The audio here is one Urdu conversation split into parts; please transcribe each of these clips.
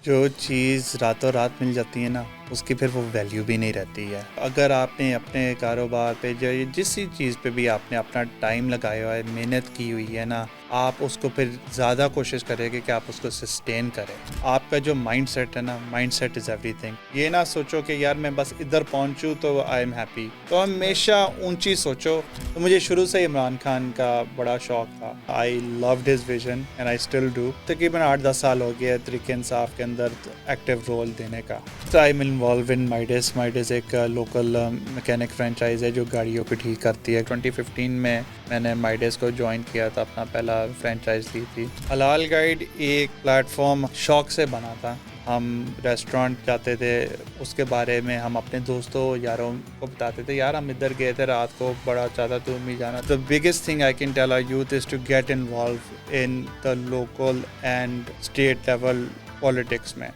جو چیز راتوں رات مل جاتی ہے نا اس کی پھر وہ ویلیو بھی نہیں رہتی ہے. اگر آپ نے اپنے کاروبار پہ جس چیز پہ بھی آپ نے اپنا ٹائم لگایا ہوا ہے, محنت کی ہوئی ہے نا, آپ اس کو پھر زیادہ کوشش کریں گے کہ آپ اس کو سسٹین کریں. آپ کا جو مائنڈ سیٹ ہے نا, مائنڈ سیٹ از ایوری تھنگ. یہ نہ سوچو کہ یار میں بس ادھر پہنچوں تو آئی ایم ہیپی. تو ہمیشہ اونچی سوچو. تو مجھے شروع سے عمران خان کا بڑا شوق تھا. I loved his vision and I still do. تقریباً 8-10 سال ہو گیا تحریک انصاف کے اندر ایکٹیو رول دینے کا. I am involved in Midas. Midas ایک لوکل میکینک فرینچائز ہے جو گاڑیوں کو ٹھیک کرتی ہے. 2015 میں نے مائڈس کو جوائن کیا تھا, اپنا پہلا فرینچائز لی تھی. حلال گائیڈ ایک پلیٹ فارم شوق سے بنا تھا. ہم ریسٹورینٹ جاتے تھے, اس کے بارے میں ہم اپنے دوستوں یاروں کو بتاتے تھے, یار ہم ادھر گئے تھے رات کو, بڑا اچھا تھا, تم بھی جانا. The biggest thing I can tell our youth is to get involved in the local and state level politics میں.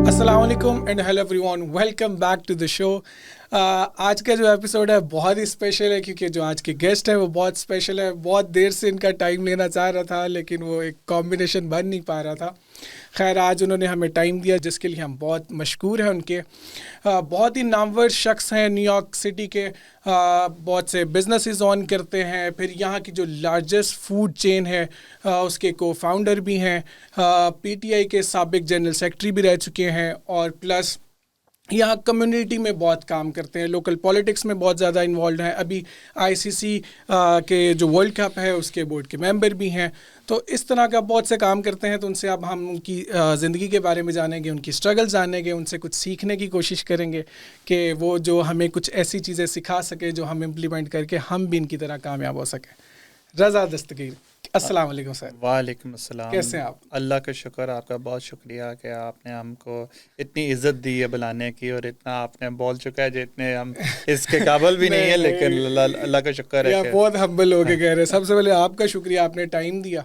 السلام علیکم and hello everyone, welcome back to the show. آج کا جو ایپیسوڈ ہے بہت ہی اسپیشل ہے کیونکہ جو آج کے گیسٹ ہیں وہ بہت اسپیشل ہے. بہت دیر سے ان کا ٹائم لینا چاہ رہا تھا لیکن وہ ایک کمبینیشن بن نہیں پا رہا تھا. خیر آج انہوں نے ہمیں ٹائم دیا جس کے لیے ہم بہت مشکور ہیں ان کے. بہت ہی نامور شخص ہیں نیو یارک سٹی کے, بہت سے بزنسز آن کرتے ہیں, پھر یہاں کی جو لارجسٹ فوڈ چین ہے اس کے کو فاؤنڈر بھی ہیں, پی ٹی آئی کے سابق جنرل سیکرٹری بھی رہ چکے ہیں, اور پلس یہاں کمیونٹی میں بہت کام کرتے ہیں, لوکل پالیٹکس میں بہت زیادہ انوالوڈ ہیں. ابھی آئی سی سی کے جو ورلڈ کپ ہے اس کے بورڈ کے ممبر بھی ہیں. تو اس طرح کا بہت سے کام کرتے ہیں. تو ان سے اب ہم ان کی زندگی کے بارے میں جانیں گے, ان کی اسٹرگل جانیں گے, ان سے کچھ سیکھنے کی کوشش کریں گے کہ وہ جو ہمیں کچھ ایسی چیزیں سکھا سکے جو ہم امپلیمنٹ کر کے ہم بھی ان کی طرح کامیاب ہو سکیں. رضا دستگیر, السلام علیکم سر. وعلیکم السلام. کیسے ہیں آپ؟ اللہ کا شکر, آپ کا بہت شکریہ کہ آپ نے ہم کو اتنی عزت دی ہے بلانے کی, اور اتنا آپ نے بول چکا ہے جتنے ہم اس کے قابل بھی نہیں ہیں, لیکن اللہ کا شکر ہے. بہت ہمبل ہو کے کہہ رہے ہیں. سب سے پہلے آپ کا شکریہ, آپ نے ٹائم دیا.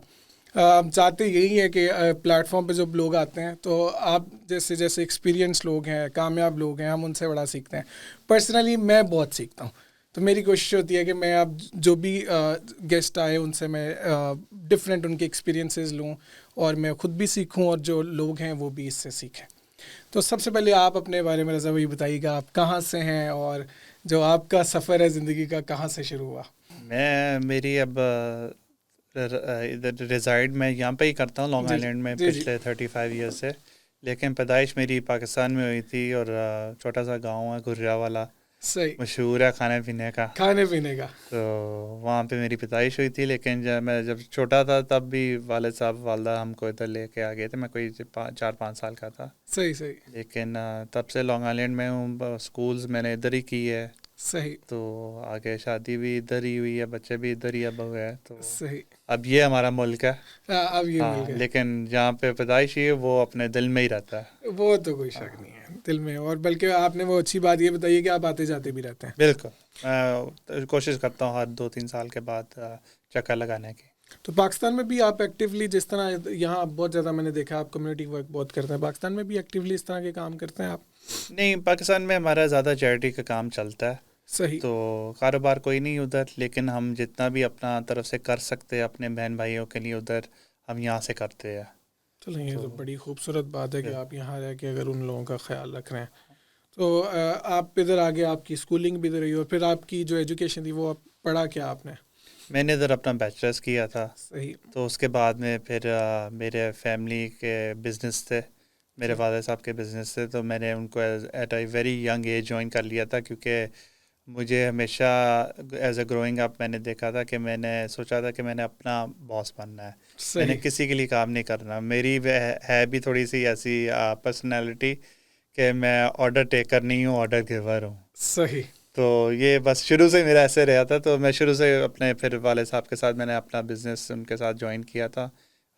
ہم چاہتے یہی ہے کہ پلیٹ فارم پہ جب لوگ آتے ہیں تو آپ جیسے ایکسپیرینس لوگ ہیں, کامیاب لوگ ہیں, ہم ان سے بڑا سیکھتے ہیں. پرسنلی میں بہت سیکھتا ہوں. تو میری کوشش ہوتی ہے کہ میں اب جو بھی گیسٹ آئے ان سے میں ڈفرینٹ ان کے ایکسپیرینسز لوں, اور میں خود بھی سیکھوں اور جو لوگ ہیں وہ بھی اس سے سیکھیں. تو سب سے پہلے آپ اپنے بارے میں رضا بھائی بتائیے گا, آپ کہاں سے ہیں اور جو آپ کا سفر ہے زندگی کا کہاں سے شروع ہوا؟ میری اب ادھر ریزائڈ میں یہاں پہ ہی کرتا ہوں, لانگ آئیلینڈ میں پچھلے 35 ایئر سے, لیکن پیدائش میری پاکستان میں ہوئی تھی, اور چھوٹا سا گاؤں ہے گرجا والا, صحیح, مشہور ہے کھانے پینے کا. تو وہاں پہ میری پیدائش ہوئی تھی, لیکن جب چھوٹا تھا تب بھی والد صاحب والدہ ہم کو ادھر لے کے آ گئے تھے. میں کوئی 4-5 سال کا تھا. صحیح. لیکن تب سے لانگ آئیلینڈ میں ہوں, اسکولز میں نے ادھر ہی کی ہے. صحیح. تو آگے شادی بھی ادھر ہی ہوئی ہے, بچے بھی ادھر ہی اب ہوئے ہیں. تو صحیح, اب یہ ہمارا ملک ہے. اب یہ ملک ہے, لیکن جہاں پہ پیدائش ہے وہ اپنے دل میں ہی رہتا ہے. وہ تو کوئی شک نہیں ہے دل میں, اور بلکہ آپ نے وہ اچھی بات یہ بتائی کہ آپ آتے جاتے بھی رہتے ہیں. بالکل, میں کوشش کرتا ہوں ہر 2-3 سال کے بعد چکر لگانے کی. تو پاکستان میں بھی آپ ایکٹیولی, جس طرح یہاں بہت زیادہ میں نے دیکھا آپ کمیونٹی ورک بہت کرتے ہیں, پاکستان میں بھی ایکٹیولی اس طرح کے کام کرتے ہیں آپ؟ نہیں, پاکستان میں ہمارا زیادہ چیریٹی کا کام چلتا ہے. صحیح. تو کاروبار کوئی نہیں ادھر, لیکن ہم جتنا بھی اپنا طرف سے کر سکتے ہیں اپنے بہن بھائیوں کے لیے ادھر, ہم یہاں سے کرتے ہیں. چلیں, یہ تو بڑی خوبصورت بات ہے کہ آپ یہاں رہ کے اگر ان لوگوں کا خیال رکھ رہے ہیں. تو آپ ادھر آگے آپ کی اسکولنگ بھی ادھر رہی, اور پھر آپ کی جو ایجوکیشن تھی وہ پڑھا کیا آپ نے؟ میں نے ادھر اپنا بیچلرس کیا تھا. صحیح. تو اس کے بعد میں پھر میرے فیملی کے بزنس تھے, میرے والد صاحب کے بزنس تھے, تو میں نے ان کو at a very young age join کر لیا تھا, کیونکہ مجھے ہمیشہ ایز اے گروئنگ اپ میں نے دیکھا تھا کہ میں نے سوچا تھا کہ میں نے اپنا باس بننا ہے. میں نے کسی کے لیے کام نہیں کرنا. میری ہے بھی تھوڑی سی ایسی پرسنالٹی کہ میں آرڈر ٹیکر نہیں ہوں, آرڈر گیور ہوں. صحیح. تو یہ بس شروع سے میرا ایسے رہا تھا. تو میں شروع سے اپنے پھر والد صاحب کے ساتھ میں نے اپنا بزنس ان کے ساتھ جوائن کیا تھا,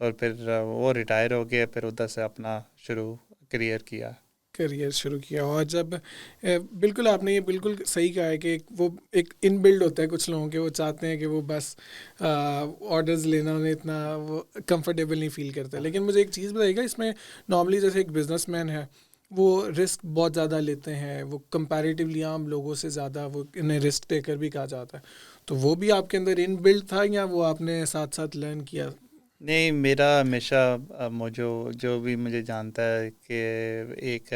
اور پھر وہ ریٹائر ہو گئے, پھر ادھر سے اپنا کریئر شروع کیا. اور جب بالکل آپ نے یہ بالکل صحیح کہا ہے کہ وہ ایک ان بلڈ ہوتا ہے کچھ لوگوں کے, وہ چاہتے ہیں کہ وہ بس آرڈرز لینا انہیں اتنا وہ کمفرٹیبل نہیں فیل کرتے. لیکن مجھے ایک چیز بتائیے گا, اس میں نارملی جیسے ایک بزنس مین ہے وہ رسک بہت زیادہ لیتے ہیں، وہ کمپیریٹیولی عام لوگوں سے زیادہ وہ انہیں رسک ٹیکر بھی کہا جاتا ہے. تو وہ بھی آپ کے اندر ان بلڈ تھا یا وہ آپ نے ساتھ ساتھ لرن کیا؟ نہیں، میرا ہمیشہ جو بھی مجھے جانتا ہے کہ ایک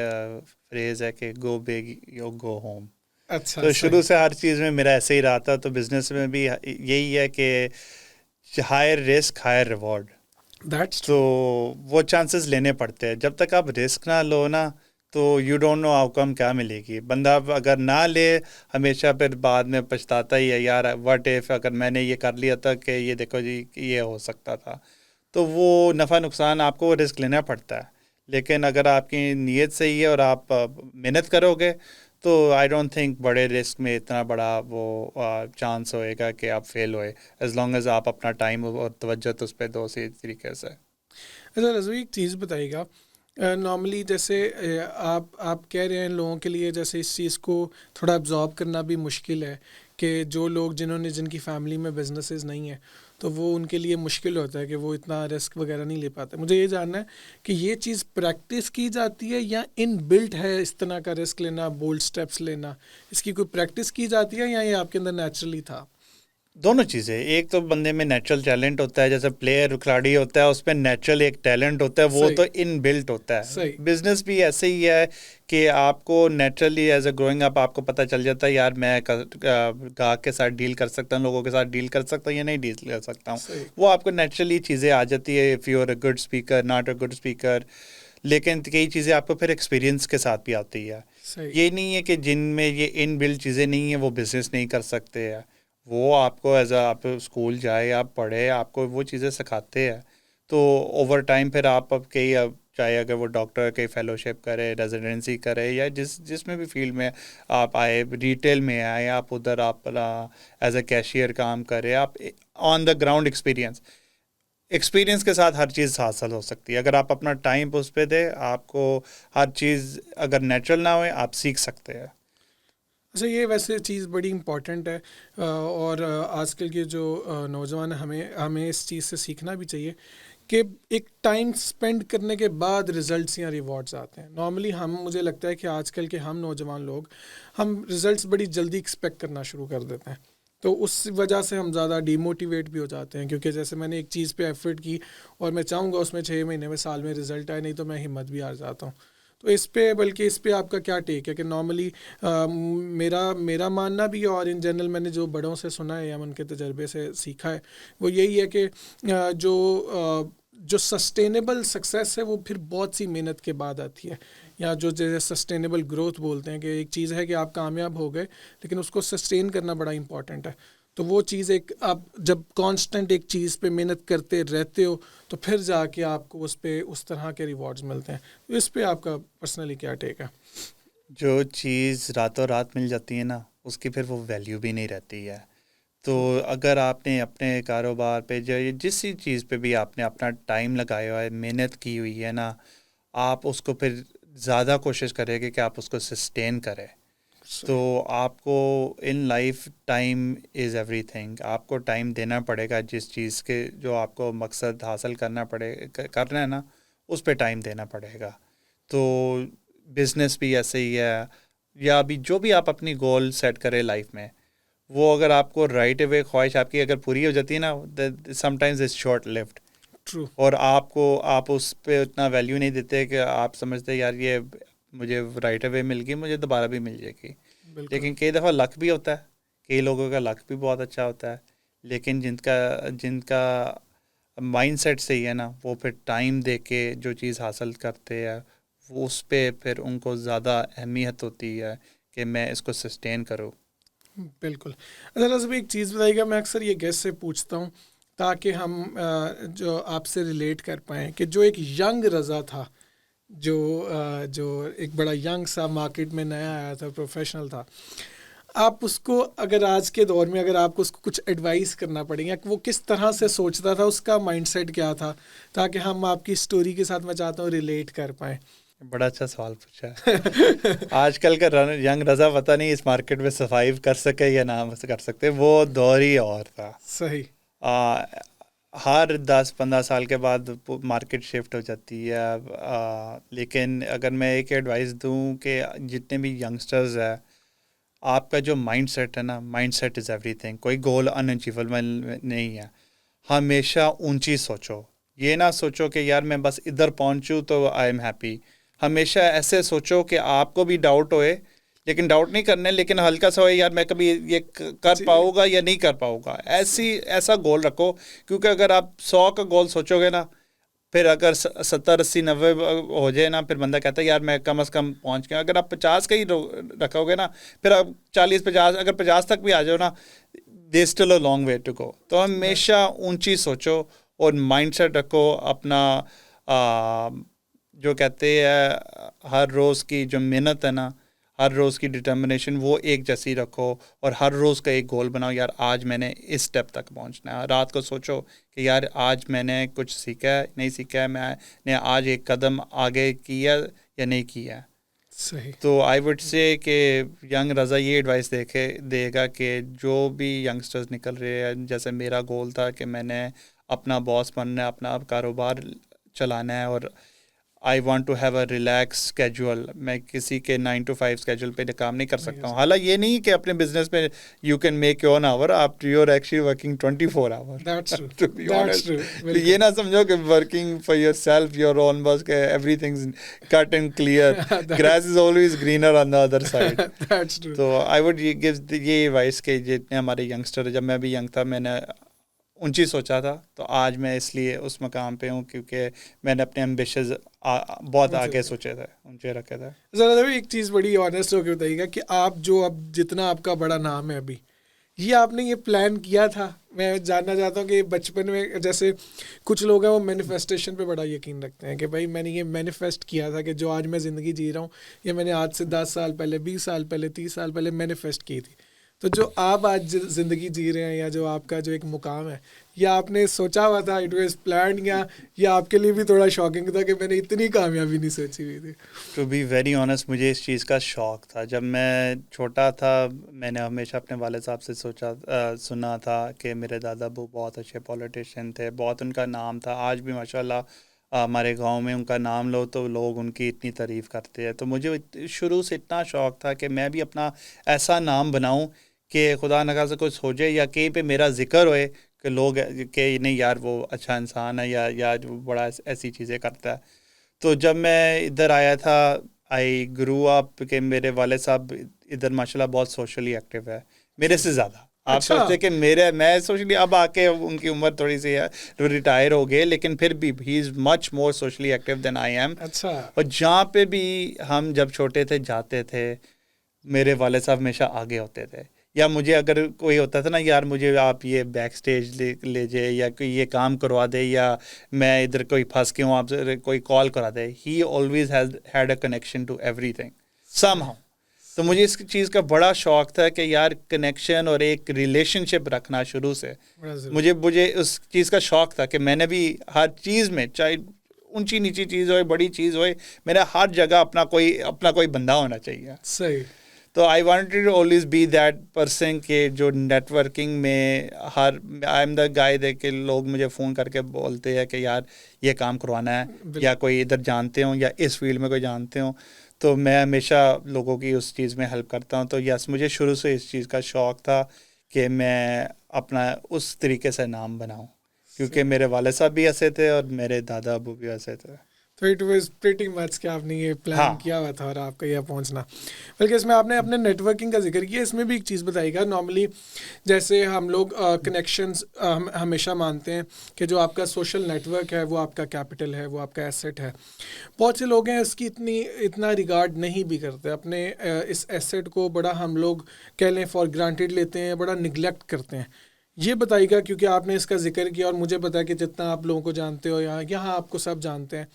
فریز ہے کہ go big you go home. اچھا، تو صحیح. شروع سے ہر چیز میں میرا ایسے ہی رہا تھا. تو بزنس میں بھی یہی ہے کہ higher risk higher reward. That's تو ٹرو. وہ چانسز لینے پڑتے ہیں. جب تک آپ رسک نہ لو نا تو you don't know outcome کیا ملے گی. بندہ اگر نہ لے ہمیشہ پھر بعد میں پچھتاتا ہی ہے، یار واٹ ایف اگر میں نے یہ کر لیا تھا کہ یہ دیکھو جی یہ ہو سکتا تھا. تو وہ نفع نقصان آپ کو رسک لینا پڑتا ہے. لیکن اگر آپ کی نیت صحیح ہے اور آپ محنت کرو گے تو آئی ڈونٹ تھنک بڑے رسک میں اتنا بڑا وہ چانس ہوئے گا کہ آپ فیل ہوئے، ایز لانگ ایز آپ اپنا ٹائم اور توجہ اس پہ دو صحیح طریقے سے. اچھا رضوی، ایک چیز بتائیے گا، نارملی جیسے آپ کہہ رہے ہیں لوگوں کے لیے جیسے اس چیز کو تھوڑا ابزارب کرنا بھی مشکل ہے کہ جو لوگ جن کی فیملی میں بزنسز نہیں ہیں تو وہ ان کے لیے مشکل ہوتا ہے کہ وہ اتنا رسک وغیرہ نہیں لے پاتے. مجھے یہ جاننا ہے کہ یہ چیز پریکٹس کی جاتی ہے یا ان بلٹ ہے اس طرح کا رسک لینا، بولڈ سٹیپس لینا، اس کی کوئی پریکٹس کی جاتی ہے یا یہ آپ کے اندر نیچرلی تھا؟ دونوں چیزیں. ایک تو بندے میں نیچرل ٹیلنٹ ہوتا ہے، جیسے پلیئر کھلاڑی ہوتا ہے اس پہ نیچرل ایک ٹیلنٹ ہوتا ہے، وہ صحیح، تو ان بلٹ ہوتا ہے. صحیح. بزنس بھی ایسے ہی ہے کہ آپ کو naturally as a growing up آپ کو پتہ چل جاتا ہے یار میں گاہک کے ساتھ ڈیل کر سکتا ہوں، لوگوں کے ساتھ ڈیل کر سکتا ہوں یا نہیں ڈیل کر سکتا ہوں. صحیح. وہ آپ کو نیچرلی چیزیں آ جاتی ہے، if you are a good speaker not a good speaker. لیکن کئی چیزیں آپ کو پھر ایکسپیرینس کے ساتھ بھی آتی ہے. صحیح. یہ نہیں ہے کہ جن میں یہ ان بلٹ چیزیں نہیں ہیں وہ بزنس نہیں کر سکتے ہیں. وہ آپ کو ایز آپ اسکول جائے، آپ پڑھے، آپ کو وہ چیزیں سکھاتے ہیں. تو اوور ٹائم پھر آپ اب کئی چاہے اگر وہ ڈاکٹر کئی فیلوشپ کرے، ریزیڈنسی کرے، یا جس میں بھی فیلڈ میں آپ آئے، ریٹیل میں آئے، آپ ادھر آپ ایز اے کیشیئر کام کرے، آپ آن دا گراؤنڈ ایکسپیرینس کے ساتھ ہر چیز حاصل ہو سکتی ہے. اگر آپ اپنا ٹائم اس پہ دیں، آپ کو ہر چیز اگر نیچرل نہ ہوئے آپ سیکھ سکتے ہیں. اچھا، یہ ویسے چیز بڑی امپورٹنٹ ہے اور آج کل کے جو نوجوان ہیں ہمیں اس چیز سے سیکھنا بھی چاہیے کہ ایک ٹائم سپینڈ کرنے کے بعد ریزلٹس یا ریوارڈس آتے ہیں. نارملی مجھے لگتا ہے کہ آج کل کے ہم نوجوان لوگ ہم ریزلٹس بڑی جلدی ایکسپیکٹ کرنا شروع کر دیتے ہیں. تو اس وجہ سے ہم زیادہ ڈی موٹیویٹ بھی ہو جاتے ہیں، کیونکہ جیسے میں نے ایک چیز پہ ایفرٹ کی اور میں چاہوں گا اس میں 6 مہینے میں، سال میں رزلٹ آئے، نہیں تو میں ہمت بھی ہار جاتا ہوں. تو اس پہ آپ کا کیا ٹیک ہے کہ نارملی میرا ماننا بھی ہے اور ان جنرل میں نے جو بڑوں سے سنا ہے یا ان کے تجربے سے سیکھا ہے وہ یہی ہے کہ جو سسٹینیبل سکسیس ہے وہ پھر بہت سی محنت کے بعد آتی ہے، یا جو جیسے سسٹینیبل گروتھ بولتے ہیں کہ ایک چیز ہے کہ آپ کامیاب ہو گئے لیکن اس کو سسٹین کرنا بڑا امپورٹنٹ ہے. تو وہ چیز ایک آپ جب کانسٹنٹ ایک چیز پہ محنت کرتے رہتے ہو تو پھر جا کے آپ کو اس پہ اس طرح کے ریوارڈز ملتے ہیں. تو اس پہ آپ کا پرسنلی کیا ٹیک ہے؟ جو چیز راتوں رات مل جاتی ہے نا اس کی پھر وہ ویلیو بھی نہیں رہتی ہے. تو اگر آپ نے اپنے کاروبار پہ جس چیز پہ بھی آپ نے اپنا ٹائم لگایا ہوا ہے، محنت کی ہوئی ہے نا، آپ اس کو پھر زیادہ کوشش کریں گے کہ آپ اس کو سسٹین کریں. تو آپ کو ان لائف ٹائم از ایوری تھنگ. آپ کو ٹائم دینا پڑے گا جس چیز کے جو آپ کو مقصد حاصل کرنا ہے نا اس پہ ٹائم دینا پڑے گا. تو بزنس بھی ایسے ہی ہے، یا ابھی جو بھی آپ اپنی گول سیٹ کرے لائف میں، وہ اگر آپ کو رائٹ اوے خواہش آپ کی اگر پوری ہو جاتی ہے نا، sometimes it's short lived. True. اور آپ اس پہ اتنا ویلیو نہیں دیتے کہ آپ سمجھتے یار یہ مجھے رائٹ اوے مل گئی، مجھے دوبارہ بھی مل جائے گی. بالکل. لیکن کئی دفعہ لک بھی ہوتا ہے، کئی لوگوں کا لک بھی بہت اچھا ہوتا ہے، لیکن جن کا مائنڈ سیٹ صحیح ہے نا وہ پھر ٹائم دے کے جو چیز حاصل کرتے ہیں وہ اس پہ پھر ان کو زیادہ اہمیت ہوتی ہے کہ میں اس کو سسٹین کروں. بالکل. اچھا رضوی، ایک چیز بتائیے گا، میں اکثر یہ گیسٹ سے پوچھتا ہوں تاکہ ہم جو آپ سے ریلیٹ کر پائیں کہ جو ایک ینگ رضا تھا، جو ایک بڑا ینگ سا مارکیٹ میں نیا آیا تھا، پروفیشنل تھا، آپ اس کو اگر آج کے دور میں اگر آپ کو اس کو کچھ ایڈوائز کرنا پڑے گا کہ وہ کس طرح سے سوچتا تھا، اس کا مائنڈ سیٹ کیا تھا، تاکہ ہم آپ کی اسٹوری کے ساتھ میں چاہتا ہوں ریلیٹ کر پائیں. بڑا اچھا سوال پوچھا ہے. آج کل کا ینگ رضا پتہ نہیں اس مارکیٹ میں سروائیو کر سکے یا نہ کر سکتے، وہ دور ہی اور تھا. صحیح. ہر 10-15 سال کے بعد مارکیٹ شفٹ ہو جاتی ہے. لیکن اگر میں ایک ایڈوائس دوں کہ جتنے بھی ینگسٹرز ہیں, آپ کا جو مائنڈ سیٹ ہے نا, مائنڈ سیٹ از ایوری تھنگ. کوئی گول ان اچیویبل نہیں ہے. ہمیشہ اونچی سوچو. یہ نہ سوچو کہ یار میں بس ادھر پہنچوں تو آئی ایم ہیپی. ہمیشہ ایسے سوچو کہ آپ کو بھی ڈاؤٹ ہوئے, لیکن ڈاؤٹ نہیں کرنے, لیکن ہلکا سا ہوئے یار میں کبھی یہ کر پاؤں گا یا نہیں کر پاؤں گا. ایسا گول رکھو, کیونکہ اگر آپ 100 کا گول سوچو گے نا, پھر اگر 70 80 90 ہو جائے نا, پھر بندہ کہتا ہے یار میں کم از کم پہنچ گیا. اگر آپ 50 کا ہی رکھو گے نا, پھر آپ 40-50 اگر 50 تک بھی آ جاؤ نا, they still a long way to go. تو ہمیشہ اونچی سوچو اور مائنڈ سیٹ رکھو اپنا. جو کہتے ہیں ہر روز کی جو محنت ہے نا, ہر روز کی ڈٹرمنیشن وہ ایک جیسی رکھو, اور ہر روز کا ایک گول بناؤ. یار آج میں نے اس اسٹیپ تک پہنچنا ہے. رات کو سوچو کہ یار آج میں نے کچھ سیکھا ہے نہیں سیکھا ہے, میں نے آج ایک قدم آگے کیا یا نہیں کیا. صحیح. تو آئی وڈ سے کہ ینگ رضا یہ ایڈوائس دے گا کہ جو بھی ینگسٹرز نکل رہے ہیں, جیسے میرا گول تھا کہ میں نے اپنا باس بننا ہے, اپنا کاروبار چلانا ہے, اور I want to have a relax schedule. میں کسی کے 9 to 5 اسکیجول پہ کام نہیں کر سکتا ہوں. حالانکہ یہ نہیں کہ اپنے بزنس میں you can make your an hour, آپ you are actually working 24 hours. یہ نہ سمجھو کہ working for yourself your own بس کہ everything cut and clear, grass is always greener on the other side. تو آئی وڈ گیو یہ ایڈوائس کہ جتنے ہمارے ینگسٹر, جب میں بھی ینگ تھا میں نے اونچی سوچا تھا, تو آج میں اس لیے اس مقام پہ ہوں کیونکہ میں نے اپنے ایمبیشنز بہت آگے سوچے تھے, اونچے رکھے تھے. ذرا بھی ایک چیز بڑی آنیسٹ ہو کے بتائیے گا کہ آپ جو اب جتنا آپ کا بڑا نام ہے ابھی, یہ آپ نے یہ پلان کیا تھا؟ میں جاننا چاہتا ہوں کہ بچپن میں جیسے کچھ لوگ ہیں وہ مینیفیسٹیشن پہ بڑا یقین رکھتے ہیں کہ بھائی میں نے یہ مینیفیسٹ کیا تھا کہ جو آج میں زندگی جی رہا ہوں یہ میں نے آج سے 10 سال پہلے 20 سال پہلے 30 سال پہلے مینیفیسٹ کی تھی. تو جو آپ آج زندگی جی رہے ہیں یا جو آپ کا جو ایک مقام ہے, یا آپ نے سوچا ہوا تھا, اٹ واز پلانڈ, یا آپ کے لیے بھی تھوڑا شاکنگ تھا کہ میں نے اتنی کامیابی نہیں سوچی ہوئی تھی؟ ٹو بی ویری آنیسٹ مجھے اس چیز کا شوق تھا. جب میں چھوٹا تھا میں نے ہمیشہ اپنے والد صاحب سے سنا تھا کہ میرے دادا ابو بہت اچھے پولیٹیشین تھے, بہت ان کا نام تھا. آج بھی ماشاء اللہ ہمارے گاؤں میں ان کا نام لو تو لوگ ان کی اتنی تعریف کرتے ہیں. تو مجھے شروع سے اتنا شوق تھا کہ میں بھی اپنا ایسا نام بناؤں کہ خدا نخواستہ کچھ ہو جائے یا کہیں پہ میرا ذکر ہوئے کہ لوگ کہ نہیں یار وہ اچھا انسان ہے یا وہ بڑا ایسی چیزیں کرتا ہے. تو جب میں ادھر آیا تھا, آئی گرو اپ کہ میرے والد صاحب ادھر ماشاء اللہ بہت سوشلی ایکٹیو ہے میرے سے زیادہ. آپ سوچتے کہ میں سوشلی اب آ کے ان کی عمر تھوڑی سی ہے, ریٹائر ہو گئے, لیکن پھر بھی he is much more socially active than I am. اور جہاں پہ بھی ہم جب چھوٹے تھے جاتے تھے, میرے والد صاحب ہمیشہ آگے ہوتے تھے. یا مجھے اگر کوئی ہوتا تھا نا یار مجھے آپ یہ بیک سٹیج لے جائے یا کوئی یہ کام کروا دے یا میں ادھر کوئی پھنس کے ہوں آپ سے کوئی کال کرا دے, he always had a connection to everything somehow. تو مجھے اس چیز کا بڑا شوق تھا کہ یار کنیکشن اور ایک ریلیشن شپ رکھنا شروع سے. مجھے اس چیز کا شوق تھا کہ میں نے بھی ہر چیز میں, چاہے اونچی نیچی چیز ہوئے بڑی چیز ہوئے, میرا ہر جگہ اپنا کوئی بندہ ہونا چاہیے. صحیح. تو I wanted to always be that person کہ جو نیٹ ورکنگ میں آئی ایم دا گائے دے کہ لوگ مجھے فون کر کے بولتے ہیں کہ یار یہ کام کروانا ہے, یا کوئی ادھر جانتے ہوں یا اس فیلڈ میں کوئی جانتے ہوں, تو میں ہمیشہ لوگوں کی اس چیز میں ہیلپ کرتا ہوں. تو یس مجھے شروع سے اس چیز کا شوق تھا کہ میں اپنا اس طریقے سے نام بناؤں, کیونکہ میرے والد صاحب بھی ایسے تھے اور میرے دادا ابو بھی ایسے تھے. تو اٹ واز پریٹی مچ کہ آپ نے یہ پلان کیا ہوا تھا اور آپ کا یہ پہنچنا. بلکہ اس میں آپ نے اپنے نیٹ ورکنگ کا ذکر کیا, اس میں بھی ایک چیز بتائی گا. نارملی جیسے ہم لوگ کنیکشنز ہمیشہ مانتے ہیں کہ جو آپ کا سوشل نیٹ ورک ہے وہ آپ کا کیپٹل ہے, وہ آپ کا ایسٹ ہے. بہت سے لوگ ہیں اس کی اتنا ریگارڈ نہیں بھی کرتے, اپنے اس ایسٹ کو بڑا ہم لوگ کہہ لیں فار گرانٹیڈ لیتے ہیں, بڑا نگلیکٹ کرتے ہیں. یہ بتائیے گا کیونکہ آپ نے اس کا ذکر کیا اور مجھے پتا ہے کہ جتنا آپ لوگوں کو جانتے ہو یہاں آپ کو سب جانتے ہیں,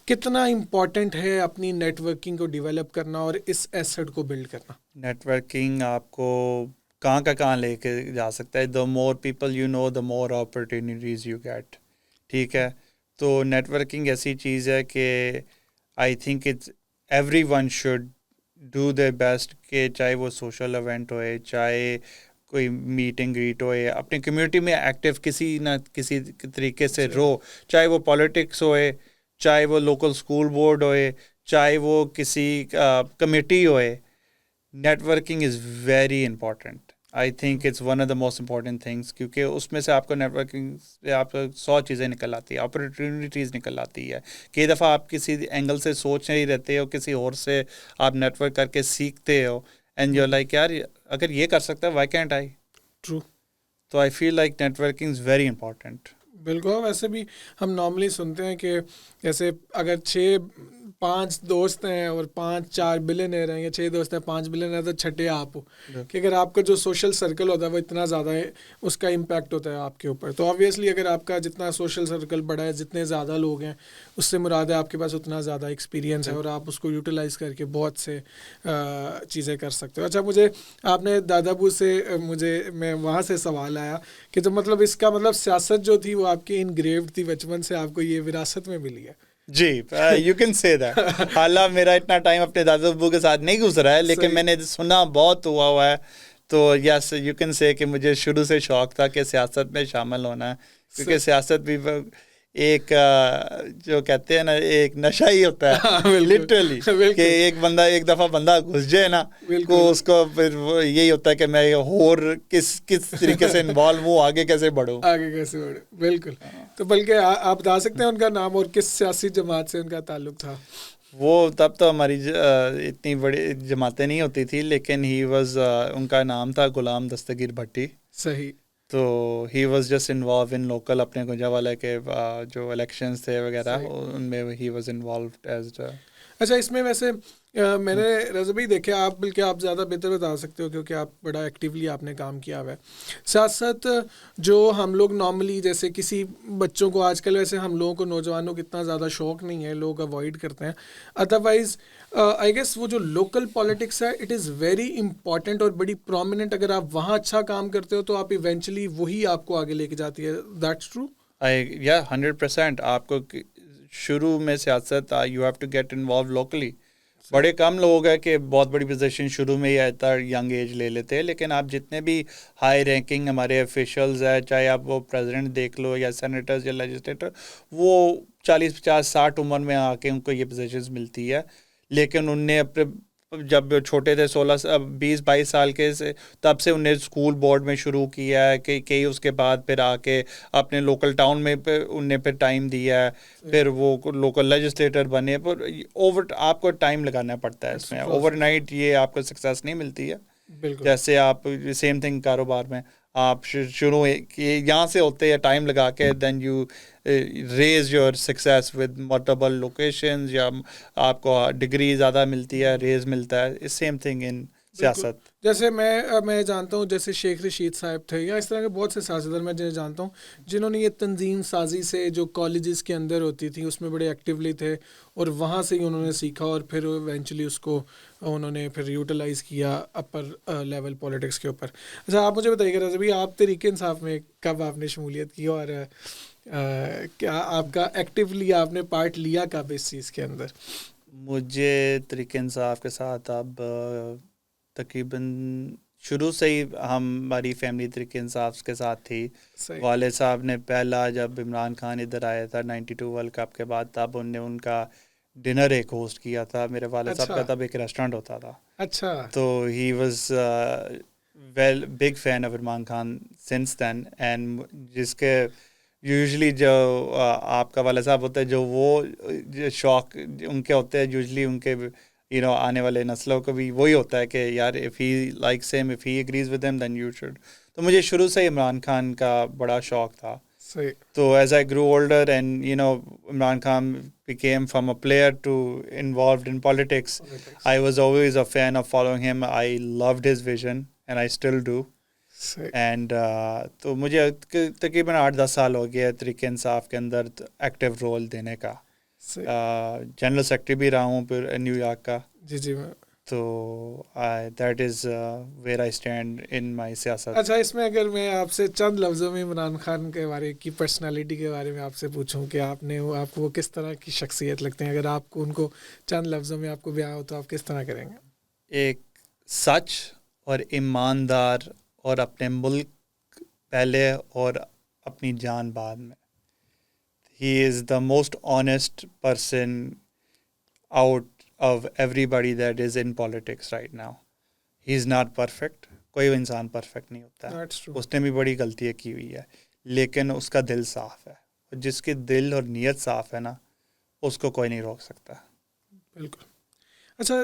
کتنا امپورٹنٹ ہے اپنی نیٹ ورکنگ کو ڈیولپ کرنا اور اس ایسٹ کو بلڈ کرنا. نیٹ ورکنگ آپ کو کہاں لے کے جا سکتا ہے. The more people you know the more opportunities you get. ٹھیک ہے, تو نیٹ ورکنگ ایسی چیز ہے کہ I think it's everyone should do their best کہ چاہے وہ سوشل ایونٹ ہوئے, چاہے کوئی میٹنگ گریٹ ہوئے, اپنی کمیونٹی میں ایکٹیو کسی نہ کسی طریقے سے رہو, چاہے وہ پالیٹکس ہوئے, چاہے وہ لوکل اسکول بورڈ ہوئے, چاہے وہ کسی کمیٹی ہوئے. Networking is very important. I think it's one of the most important things, کیونکہ اس میں سے آپ کو نیٹ ورکنگ سے آپ 100 چیزیں نکل آتی ہیں, اپرچونیٹیز نکل آتی ہے. کئی دفعہ آپ کسی اینگل سے سوچ نہیں رہتے ہو, کسی اور سے آپ نیٹ ورک کر کے سیکھتے ہو, اینڈ یو لائک یار اگر یہ کر سکتا ہے وائی کینٹ آئی. ٹرو. تو I feel like networking is very important. بالکل. ویسے بھی ہم نارملی سنتے ہیں کہ جیسے اگر 5 دوست ہیں اور 4 بلینئر ہیں, یا 6 دوست ہیں 5 بلینئر, تو چھٹے آپ ہو, کہ اگر آپ کا جو سوشل سرکل ہوتا ہے وہ اتنا زیادہ ہے, اس کا امپیکٹ ہوتا ہے آپ کے اوپر. تو آبویسلی اگر آپ کا جتنا سوشل سرکل بڑا ہے, جتنے زیادہ لوگ ہیں, اس سے مراد ہے آپ کے پاس اتنا زیادہ ایکسپیرینس ہے, اور آپ اس کو یوٹیلائز کر کے بہت سے چیزیں کر سکتے ہو. اچھا, مجھے آپ نے دادا ابو سے میں وہاں سے سوال آیا کہ جو مطلب اس کا مطلب سیاست جو تھی وہ آپ کی انگریوڈ تھی بچپن سے, آپ کو یہ وراثت میں ملی ہے. جی, یو کین سے دیٹ. حالانکہ میرا اتنا ٹائم اپنے دادا ابو کے ساتھ نہیں گزرا ہے, لیکن میں نے سنا بہت ہوا ہے. تو یس, یو کین سے کہ مجھے شروع سے شوق تھا کہ سیاست میں شامل ہونا ہے, کیونکہ سیاست بھی ایک جو کہتے ہیں نا ایک نشہ ہی ہوتا ہے لٹرلی, کہ ایک بندہ ایک دفعہ بندہ گھس جائے نا کو اس کو پھر یہی ہوتا ہے کہ میں اور کس طریقے سے انوالو ہوں, آگے کیسے بڑھوں. بالکل. تو بلکہ آپ بتا سکتے ہیں ان کا نام اور کس سیاسی جماعت سے ان کا تعلق تھا؟ وہ تب تو ہماری اتنی بڑی جماعتیں نہیں ہوتی تھی, لیکن ہی واز ان کا نام تھا غلام دستگیر بھٹی. صحیح. تو he was just involve in local, اپنے گنجاوالہ کے جو الیکشنز تھے وغیرہ ان میں ہی واز انوالوڈ ایز. اچھا, اس میں ویسے میں نے رضا بھائی دیکھا, آپ بلکہ آپ زیادہ بہتر بتا سکتے ہو کیونکہ آپ بڑا ایکٹیولی آپ نے کام کیا ہوا ہے. سیاست جو ہم لوگ نارملی جیسے کسی بچوں کو آج کل, ویسے ہم لوگوں کو نوجوانوں کو اتنا زیادہ شوق نہیں ہے, لوگ اوائڈ کرتے ہیں. ادروائز آئی گیس وہ جو لوکل پالیٹکس ہے اٹ از ویری امپورٹنٹ اور بڑی پرومیننٹ. اگر آپ وہاں اچھا کام کرتے ہو تو آپ ایونچولی وہی آپ کو آگے لے کے جاتی ہے. That's true. یا 100%. آپ کو شروع میں سیاست you have to get involve locally. بڑے کم لوگ ہیں کہ بہت بڑی پوزیشن شروع میں ہی اتنا ینگ ایج لے لیتے ہیں, لیکن آپ جتنے بھی ہائی رینکنگ ہمارے آفیشلز ہیں, چاہے آپ وہ پریزیڈنٹ دیکھ لو یا سینیٹرز یا لیجسلیٹر, وہ 40 50 60 عمر میں آ کے ان کو یہ پوزیشنز ملتی ہے. لیکن ان نے اپنے جب چھوٹے تھے 16 20 22 سال کے سے, تب سے انہیں اسکول بورڈ میں شروع کیا ہے کہ کئی اس کے بعد پھر آ کے اپنے لوکل ٹاؤن میں انہیں پھر ٹائم دیا ہے, پھر وہ لوکل لیجسلیٹر بنے. پر آپ کو ٹائم لگانا پڑتا ہے اس میں, اوور نائٹ یہ آپ کو سکسیس نہیں ملتی ہے. جیسے آپ سیم تھنگ کاروبار میں آپ شروع یہاں سے ہوتے ہیں ٹائم لگا کے, then you raise your success with multiple locations, یا آپ کو ڈگری زیادہ ملتی ہے, ریز ملتا ہے. سیم تھنگ ان سیاست. جیسے میں جانتا ہوں جیسے شیخ رشید صاحب تھے, یا اس طرح کے بہت سے سیاستدان میں جنہیں جانتا ہوں جنہوں نے یہ تنظیم سازی سے جو کالجز کے اندر ہوتی تھی اس میں بڑے ایکٹیولی تھے, اور وہاں سے ہی انہوں نے سیکھا, اور پھر ایونچولی اس کو انہوں نے پھر یوٹیلائز کیا اپر لیول پولیٹکس کے اوپر. اچھا, آپ مجھے بتائیے گا ابھی آپ تحریک انصاف میں کب آپ نے شمولیت کی, اور کیا آپ کا ایکٹیولی آپ نے پارٹ لیا کب اس چیز کے اندر؟ مجھے تحریک انصاف کے ساتھ اب تقریباً شروع سے ہی ہماری فیملی تحریک انصاف کے ساتھ تھی. والد صاحب نے پہلا جب عمران خان ادھر آیا تھا 92 ورلڈ کپ کے بعد, تب انہوں نے ان کا ڈنر ایک ہوسٹ کیا تھا. میرے والد صاحب کا تب ایک ریسٹورینٹ ہوتا تھا. اچھا. تو he was big fan of Imran Khan since then. And جس کے یوزلی جو آپ کا والد صاحب ہوتے ہیں, جو وہ شوق ان کے ہوتے ہیں یوزلی ان کے آنے والے نسلوں کو بھی وہی ہوتا ہے کہ یار if he likes him, if he agrees with him, then you should. تو مجھے شروع سے عمران خان کا بڑا شوق تھا. تو as I grow older and Imran Khan became from a player to involved in politics. I was always a fan of following him. I loved his vision and I still do. And تو مجھے تقریباً 8-10 سال ہو گیا تحریک انصاف کے اندر ایکٹیو رول دینے کا. جنرل سیکرٹری بھی رہا ہوں پھر نیو یارک کا. جی. تو that is where I stand in my سیاست. اچھا, اس میں اگر میں آپ سے چند لفظوں میں عمران خان کے بارے کی پرسنالٹی کے بارے میں آپ سے پوچھوں کہ آپ کو وہ کس طرح کی شخصیت لگتے ہیں, اگر آپ کو ان کو چند لفظوں میں آپ کو بیان ہو تو آپ کس طرح کریں گے؟ ایک سچ اور ایماندار اور اپنے ملک پہلے اور اپنی جان بعد میں. He is the most honest person out of everybody that is in politics right now. He is not perfect. کوئی انسان پرفیکٹ نہیں ہوتا ہے. That's true. اس نے بھی بڑی غلطیاں کی ہوئی ہے, لیکن اس کا دل صاف ہے. جس کی دل اور نیت صاف ہے نا, اس کو کوئی نہیں روک سکتا. بالکل. اچھا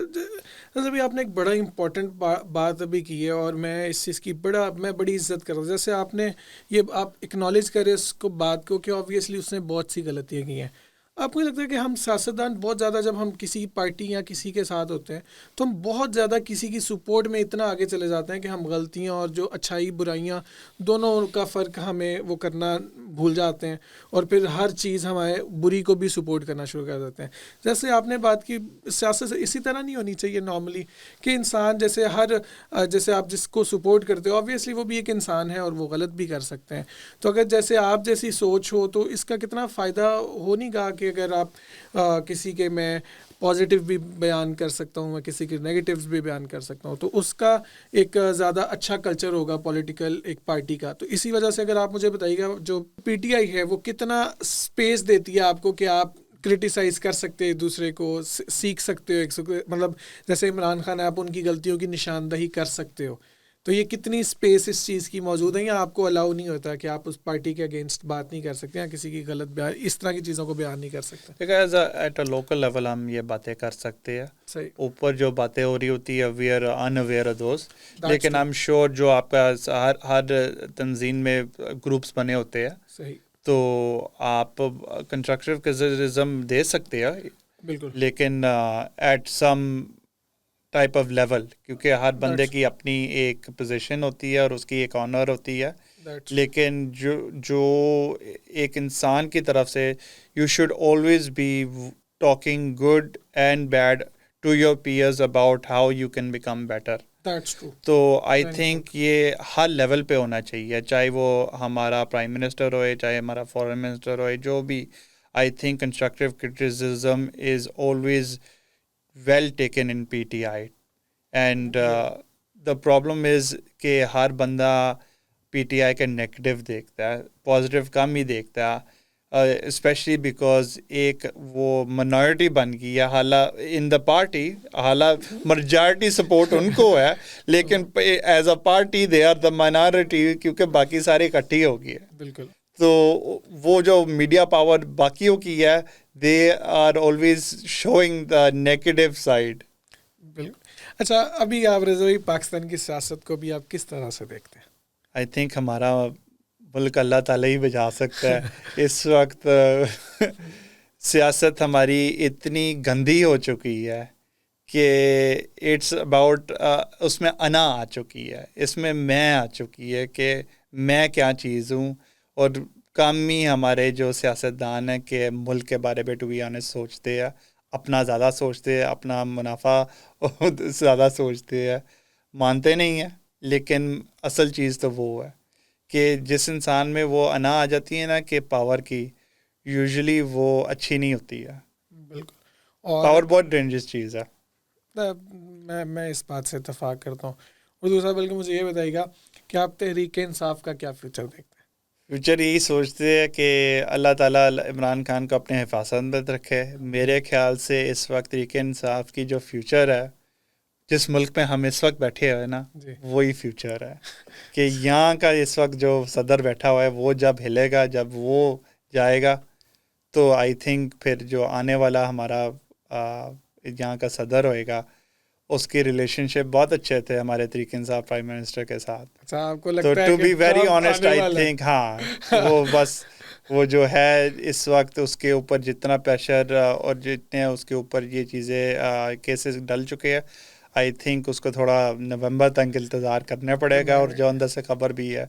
ابھی آپ نے ایک بڑا امپورٹنٹ بات ابھی کی ہے, اور میں اس چیز کی میں بڑی عزت کر رہا ہوں. جیسے آپ نے یہ آپ اکنالج کرے اس کو بات کو کہ آبویسلی اس نے بہت سی غلطیاں کی ہیں. آپ کو لگتا ہے کہ ہم سیاستدان بہت زیادہ جب ہم کسی پارٹی یا کسی کے ساتھ ہوتے ہیں تو ہم بہت زیادہ کسی کی سپورٹ میں اتنا آگے چلے جاتے ہیں کہ ہم غلطیاں اور جو اچھائی برائیاں دونوں کا فرق ہمیں وہ کرنا بھول جاتے ہیں, اور پھر ہر چیز ہمارے بری کو بھی سپورٹ کرنا شروع کر دیتے ہیں. جیسے آپ نے بات کی سیاست سے اسی طرح نہیں ہونی چاہیے نارملی کہ انسان جیسے آپ جس کو سپورٹ کرتے ہو آبویسلی وہ بھی ایک انسان ہے اور وہ غلط بھی کر سکتے ہیں. تو اگر جیسے آپ جیسی سوچ ہو تو اس کا کتنا فائدہ ہو نہیں گا کہ اگر آپ کسی کے میں پازیٹیو بھی بیان کر سکتا ہوں, میں کسی کے نیگیٹیوز بھی بیان کر سکتا ہوں, تو اس کا ایک زیادہ اچھا کلچر ہوگا پولیٹیکل ایک پارٹی کا. تو اسی وجہ سے اگر آپ مجھے بتائیے گا جو پی ٹی آئی ہے وہ کتنا اسپیس دیتی ہے آپ کو کہ آپ کرٹیسائز کر سکتے ہیں دوسرے کو, سیکھ سکتے ہو, مطلب جیسے عمران خان ہے آپ ان کی غلطیوں کی نشاندہی کر سکتے ہو, تو یہ کتنی اسپیس اس چیز کی موجود ہے, یا آپ کو الاؤ نہیں ہوتا کہ آپ اس پارٹی کے اگینسٹ بات نہیں کر سکتے یا کسی کی غلط بیان اس طرح کی چیزوں کو بیان نہیں کر سکتے؟ ایٹ اے لوکل لیول ہم یہ باتیں کر سکتے ہیں. صحیح. اوپر جو باتیں ہو رہی ہوتی ہے we are unaware of those, لیکن آئی ایم شیور جو آپ کا ہر تنظیم میں گروپس بنے ہوتے ہیں, صحیح, تو آپ کنسٹرکٹیو کرٹیسزم دے سکتے ہیں, بالکل, لیکن at some type of level, کیونکہ ہر بندے کی اپنی ایک پوزیشن ہوتی ہے اور اس کی ایک آنر ہوتی ہے. لیکن جو ایک انسان کی طرف سے you should always be talking good and bad to your peers about how you can become better. تو آئی تھنک یہ ہر لیول پہ ہونا چاہیے, چاہے وہ ہمارا پرائم منسٹر ہوئے, چاہے ہمارا فارن منسٹر ہوئے, جو بھی. I think constructive criticism is always well taken in PTI, and the problem is کہ ہر بندہ PTI کے نیگیٹو دیکھتا ہے, پازیٹیو کم ہی دیکھتا ہے, اسپیشلی بیکاز ایک وہ منارٹی بن گئی ہے ان دا پارٹی. حالانکہ میجارٹی سپورٹ ان کو ہے, لیکن as a party they are the minority, کیونکہ باقی سارے اکٹھی ہو گئی ہے. بالکل. تو وہ جو میڈیا پاور باقیوں کی ہے, they are always showing the negative side. بالکل. اچھا ابھی آپ رضوی پاکستان کی سیاست کو بھی آپ کس طرح سے دیکھتے ہیں؟ آئی تھنک ہمارا ملک اللہ تعالیٰ ہی بچا سکتا ہے. اس وقت سیاست ہماری اتنی گندی ہو چکی ہے کہ اٹس اباؤٹ اس میں انا آ چکی ہے, اس میں آ چکی ہے کہ میں کیا چیز ہوں, اور کم ہی ہمارے جو سیاستدان ہیں کہ ملک کے بارے میں ٹو بی آنیسٹ سوچتے ہیں, اپنا زیادہ سوچتے ہیں, اپنا منافع زیادہ سوچتے ہیں, مانتے نہیں ہیں. لیکن اصل چیز تو وہ ہے کہ جس انسان میں وہ انا آ جاتی ہے نا کہ پاور کی, یوزلی وہ اچھی نہیں ہوتی ہے. بالکل. پاور بہت ڈینجرس چیز ہے. میں اس بات سے اتفاق کرتا ہوں. اور دوسرا بلکہ مجھے یہ بتائیے گا کہ آپ تحریک انصاف کا کیا فیوچر دیکھتے ہیں؟ فیوچر یہی سوچتے ہیں کہ اللہ تعالیٰ عمران خان کو اپنے حفاظت میں رکھے. میرے خیال سے اس وقت تحریک انصاف کی جو فیوچر ہے, جس ملک میں ہم اس وقت بیٹھے ہوئے نا, وہی فیوچر ہے. کہ یہاں کا اس وقت جو صدر بیٹھا ہوا ہے وہ جب ہلے گا, جب وہ جائے گا, تو آئی تھنک پھر جو آنے والا ہمارا یہاں کا صدر ہوئے گا, اس کی ریلیشن شپ بہت اچھے تھے ہمارے تحریک انصاف پرائم منسٹر کے ساتھ. تو to be very honest I think ہاں وہ بس وہ جو ہے اس وقت اس کے اوپر جتنا پریشر اور جتنے اس کے اوپر یہ چیزیں کیسز ڈل چکے ہیں, آئی تھنک اس کو تھوڑا نومبر تک انتظار کرنا پڑے گا. اور جو اندر سے خبر بھی ہے,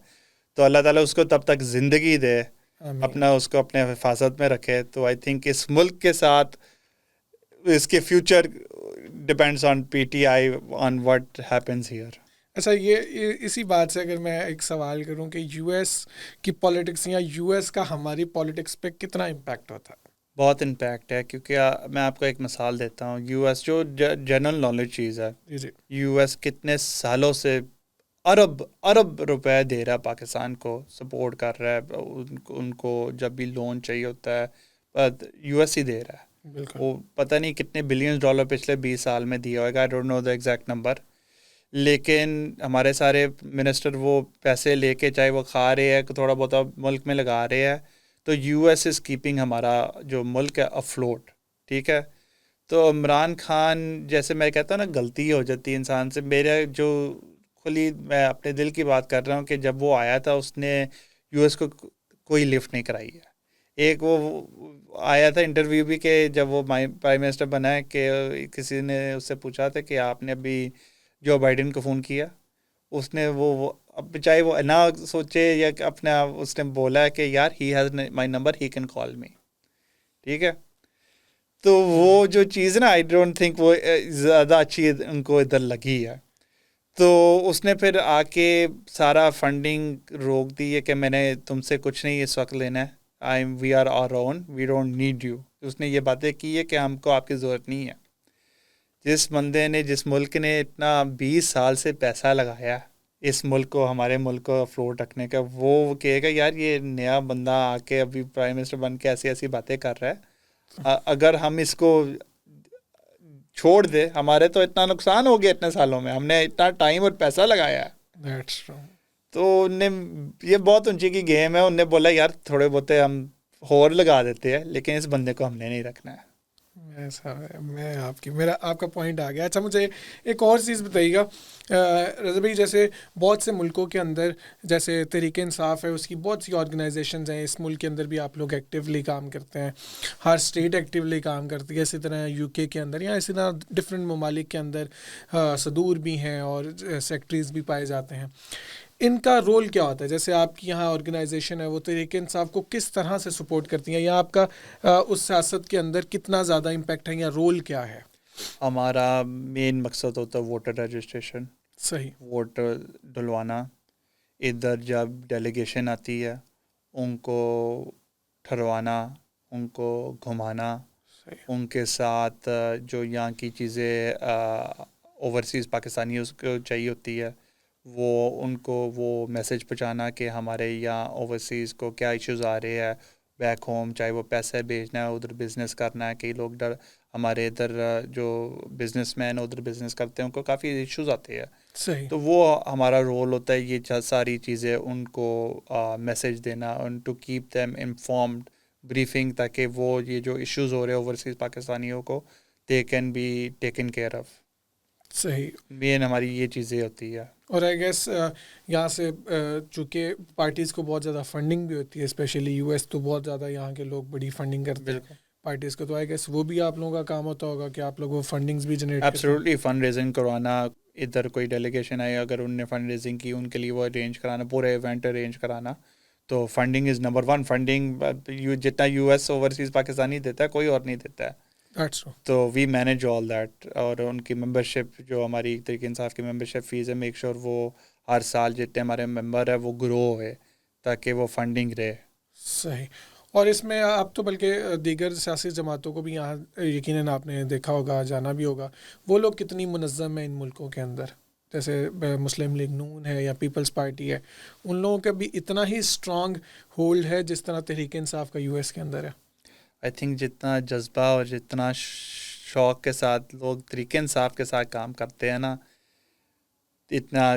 تو اللہ تعالیٰ اس کو تب تک زندگی دے, اپنا اس کو اپنے حفاظت میں رکھے. تو آئی تھنک اس ملک کے ساتھ اس کے future depends on P T I on what happens here. اچھا یہ اسی بات سے اگر میں ایک سوال کروں کہ یو ایس کی پالیٹکس یا یو ایس کا ہماری پالیٹکس پہ کتنا امپیکٹ ہوتا ہے؟ بہت امپیکٹ ہے, کیونکہ میں آپ کو ایک مثال دیتا ہوں. یو ایس جو جنرل نالج چیز ہے, یو ایس کتنے سالوں سے ارب روپے دے رہا ہے پاکستان کو، سپورٹ کر رہا ہے ان کو جب بھی لون چاہیے ہوتا ہے یو ایس ہی دے رہا ہے. بالکل. وہ پتہ نہیں کتنے بلین ڈالر پچھلے 20 سال میں دیا ہوئے گا، I don't know the exact number. لیکن ہمارے سارے منسٹر وہ پیسے لے کے چاہے وہ کھا رہے ہیں تھوڑا بہت ملک میں لگا رہے ہیں، تو یو ایس از کیپنگ ہمارا جو ملک ہے افلوٹ. ٹھیک ہے، تو عمران خان جیسے میں کہتا ہوں نا غلطی ہو جاتی ہے انسان سے. میرا جو کھلی میں اپنے دل کی بات کر رہا ہوں کہ جب وہ آیا تھا اس نے یو ایس کو کوئی لفٹ نہیں کرائی ہے. ایک وہ آیا تھا انٹرویو بھی کہ جب وہ پرائم منسٹر بنا ہے کہ کسی نے اس سے پوچھا تھا کہ آپ نے ابھی جو بائیڈن کو فون کیا، اس نے وہ اب چاہے وہ نہ سوچے یا اپنے آپ اس نے بولا ہے کہ یار he has my number, he can call me. ٹھیک ہے، تو وہ جو چیز نا آئی ڈونٹ تھنک وہ زیادہ اچھی ان کو ادھر لگی ہے. تو اس نے پھر آ کے سارا فنڈنگ روک دی ہے کہ میں نے تم سے کچھ نہیں اس وقت لینا ہے، we are our own, we don't need you. اس نے یہ باتیں کی ہے کہ ہم کو آپ کی ضرورت نہیں ہے. جس بندے نے، جس ملک نے اتنا 20 سال سے پیسہ لگایا اس ملک کو، ہمارے ملک کو افلوٹ رکھنے کا، وہ کہے گا یار یہ نیا بندہ آ کے ابھی پرائم منسٹر بن کے ایسی ایسی باتیں کر رہا ہے، اگر ہم اس کو چھوڑ دے، ہمارے تو اتنا نقصان ہو گیا اتنے سالوں میں، ہم نے اتنا ٹائم اور پیسہ لگایا ہے. That's true. تو ان نے یہ بہت اونچی کی گیم ہے، ان نے بولا یار تھوڑے بہتے ہم ہور لگا دیتے ہیں لیکن اس بندے کو ہم نے نہیں رکھنا ہے. ایسا ہے، میں آپ کا پوائنٹ آ گیا. اچھا مجھے ایک اور چیز بتائیے گا رضا بھائی، جیسے بہت سے ملکوں کے اندر جیسے تحریک انصاف ہے، اس کی بہت سی آرگنائزیشنز ہیں، اس ملک کے اندر بھی آپ لوگ ایکٹیولی کام کرتے ہیں، ہر اسٹیٹ ایکٹیولی کام کرتی ہے. اسی طرح یو کے اندر یا اسی طرح ڈفرینٹ ممالک کے اندر صدور بھی ہیں اور سیکٹریز بھی پائے جاتے ہیں. ان کا رول کیا ہوتا ہے؟ جیسے آپ کی یہاں آرگنائزیشن ہے وہ تحریک انصاف کو کس طرح سے سپورٹ کرتی ہیں، یا آپ کا اس سیاست کے اندر کتنا زیادہ امپیکٹ ہے یا رول کیا ہے؟ ہمارا مین مقصد ہوتا ہے ووٹر رجسٹریشن. صحیح. ووٹر ڈلوانا. ادھر جب ڈیلیگیشن آتی ہے ان کو ٹھہروانا، ان کو گھمانا، ان کے ساتھ جو یہاں کی چیزیں اوورسیز پاکستانی اس کو چاہیے ہوتی ہے وہ ان کو وہ میسج پہنچانا کہ ہمارے یہاں اوورسیز کو کیا ایشوز آ رہے ہیں بیک ہوم، چاہے وہ پیسے بھیجنا ہے، ادھر بزنس کرنا ہے. کئی لوگ ہمارے ادھر جو بزنس مین ادھر بزنس کرتے ہیں ان کو کافی ایشوز آتے ہیں. صحیح. تو وہ ہمارا رول ہوتا ہے یہ ساری چیزیں ان کو میسج دینا، ان to keep them informed, briefing, تاکہ وہ یہ جو ایشوز ہو رہے ہیں اوورسیز پاکستانیوں کو they can be taken care of. صحیح. مین ہماری یہ چیزیں ہوتی ہے. اور آئی گیس یہاں سے چونکہ پارٹیز کو بہت زیادہ فنڈنگ بھی ہوتی ہے، اسپیشلی یو ایس تو بہت زیادہ یہاں کے لوگ بڑی فنڈنگ کرتے ہیں پارٹیز کو، تو آئی گیس وہ بھی آپ لوگوں کا کام ہوتا ہوگا کہ آپ لوگ وہ فنڈنگز بھی جنریٹ کرتے ہیں. ایبسلیوٹلی، فنڈ ریزنگ کروانا. ادھر کوئی ڈیلیگیشن آئی اگر ان نے فنڈ ریزنگ کی، ان کے لیے وہ ارینج کرانا، پورے ایونٹ ارینج کرانا. تو funding is number one. Funding جتنا یو ایس اوورسیز پاکستانی دیتا ہے کوئی اور نہیں دیتا ہے. تو وی مینیج آل دیٹ. اور ان کی ممبرشپ جو ہماری تحریک انصاف کی ممبرشپ فیس ہے، میک شور وہ ہر سال جتنے ہمارے ممبر ہیں وہ گرو ہوئے تاکہ وہ فنڈنگ رہے. صحیح. اور اس میں آپ تو بلکہ دیگر سیاسی جماعتوں کو بھی یہاں یقیناً آپ نے دیکھا ہوگا، جانا بھی ہوگا، وہ لوگ کتنی منظم ہیں ان ملکوں کے اندر، جیسے مسلم لیگ نون ہے یا پیپلز پارٹی ہے، ان لوگوں کا بھی اتنا ہی اسٹرانگ ہولڈ ہے جس طرح تحریک انصاف کا یو ایس کے اندر ہے. آئی تھنک جتنا جذبہ اور جتنا شوق کے ساتھ لوگ تحریک انصاف کے ساتھ کام کرتے ہیں نا، اتنا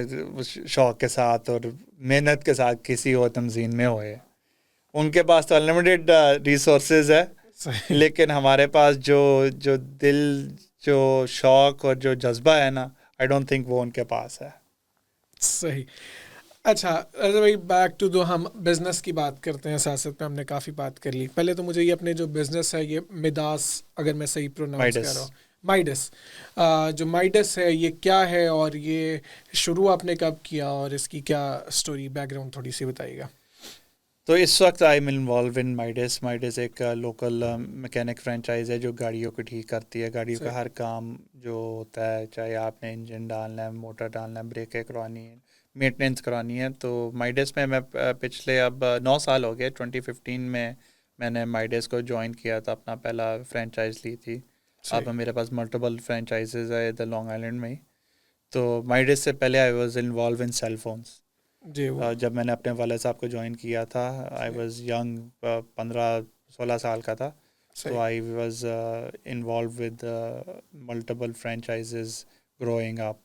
شوق کے ساتھ اور محنت کے ساتھ کسی اور تنظیم میں ہوئے. ان کے پاس تو انلمیٹیڈ ریسورسز ہے، لیکن ہمارے پاس جو دل، جو شوق اور جو جذبہ ہے نا، آئی ڈونٹ تھنک وہ ان کے پاس ہے. صحیح. اچھا رضا بھائی، بیک ٹو ہم بزنس کی بات کرتے ہیں. سیاست پہ ہم نے کافی بات کر لی. پہلے تو مجھے یہ اپنے جو بزنس ہے یہ میڈاس، اگر میں صحیح پروناؤنس کر رہا ہوں، مائڈس، جو مائڈس ہے یہ کیا ہے اور یہ شروع آپ نے کب کیا اور اس کی کیا اسٹوری بیک گراؤنڈ تھوڑی سی بتائیے گا. تو اس وقت آئی am involved in Midas. Midas ایک لوکل میکینک فرینچائز ہے جو گاڑیوں کو ٹھیک کرتی ہے. گاڑیوں کا ہر کام جو ہوتا ہے، چاہے آپ نے انجن ڈالنا ہے، موٹر ڈالنا ہے، بریکیں کروانی ہے، مینٹیننس کرانی ہے. تو مائڈس میں پچھلے اب 9 سال ہو گئے. 2015 میں نے مائڈس کو جوائن کیا تھا، اپنا پہلا فرینچائز لی تھی. اب میرے پاس ملٹیپل فرینچائزز ہے ادھر لانگ آئیلینڈ میں ہی. تو مائڈس سے پہلے I was involved in cell phones. جی وہ جب میں نے اپنے والد صاحب کو جوائن کیا تھا آئی واز ینگ, 15-16 سال کا تھا. تو آئی was involve with multiple franchises growing up.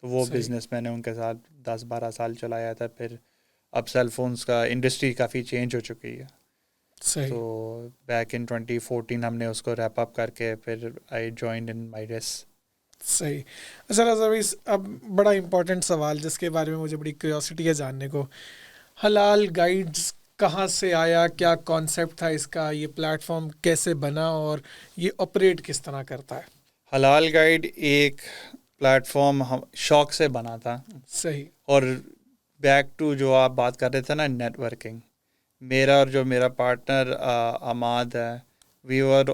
تو وہ بزنس میں نے ان کے ساتھ 10-12 سال چلایا تھا. پھر اب سیل فونس کا انڈسٹری کافی چینج ہو چکی ہے. تو بیک ان 2014 ہم نے اس کو ریپ اپ کر کے پھر آئی جوائنڈ ان مائڈس. صحیح. سر اب بڑا امپورٹنٹ سوال جس کے بارے میں مجھے بڑی کیوریوسٹی ہے جاننے کو, حلال گائیڈز کہاں سے آیا, کیا کانسیپٹ تھا اس کا, یہ پلیٹ فارم کیسے بنا اور یہ آپریٹ کس طرح کرتا ہے؟ حلال گائیڈ ایک پلیٹ فارم شوق سے بنا تھا. صحیح. اور بیک ٹو جو آپ بات کر رہے تھے نا نیٹ ورکنگ, میرا اور جو میرا پارٹنر عماد ہے, we are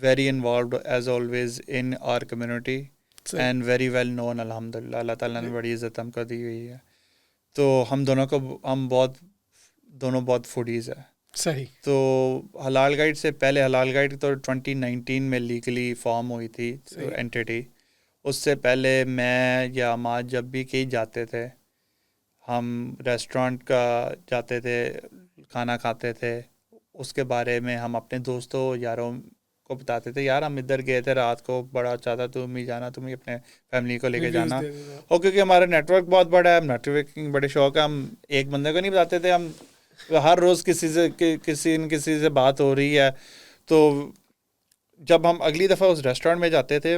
very involved as always in our community and very well known. الحمد للہ اللہ تعالیٰ نے بڑی عزت ہم کو دی ہوئی ہے. تو ہم دونوں بہت فوڈیز ہیں. صحیح. تو حلال گائیڈ سے پہلے, حلال گائیڈ تو 2019 میں لیگلی فارم ہوئی تھی اینٹیٹی. اس سے پہلے میں یا عماد جب بھی کہیں جاتے تھے, ہم ریسٹورانٹ کا جاتے تھے, کھانا کھاتے تھے, اس کے بارے میں ہم اپنے دوستوں یاروں کو بتاتے تھے, یار ہم ادھر گئے تھے رات کو, بڑا اچھا تھا, تم ہی جانا, تم ہی اپنے فیملی کو لے کے جانا. اور کیونکہ ہمارا نیٹ ورک بہت بڑا ہے, نیٹ ورکنگ بڑے شوق ہے, ہم ایک بندے کو نہیں بتاتے تھے, ہم ہر روز کسی سے بات ہو رہی ہے. تو جب ہم اگلی دفعہ اس ریسٹورینٹ میں جاتے تھے,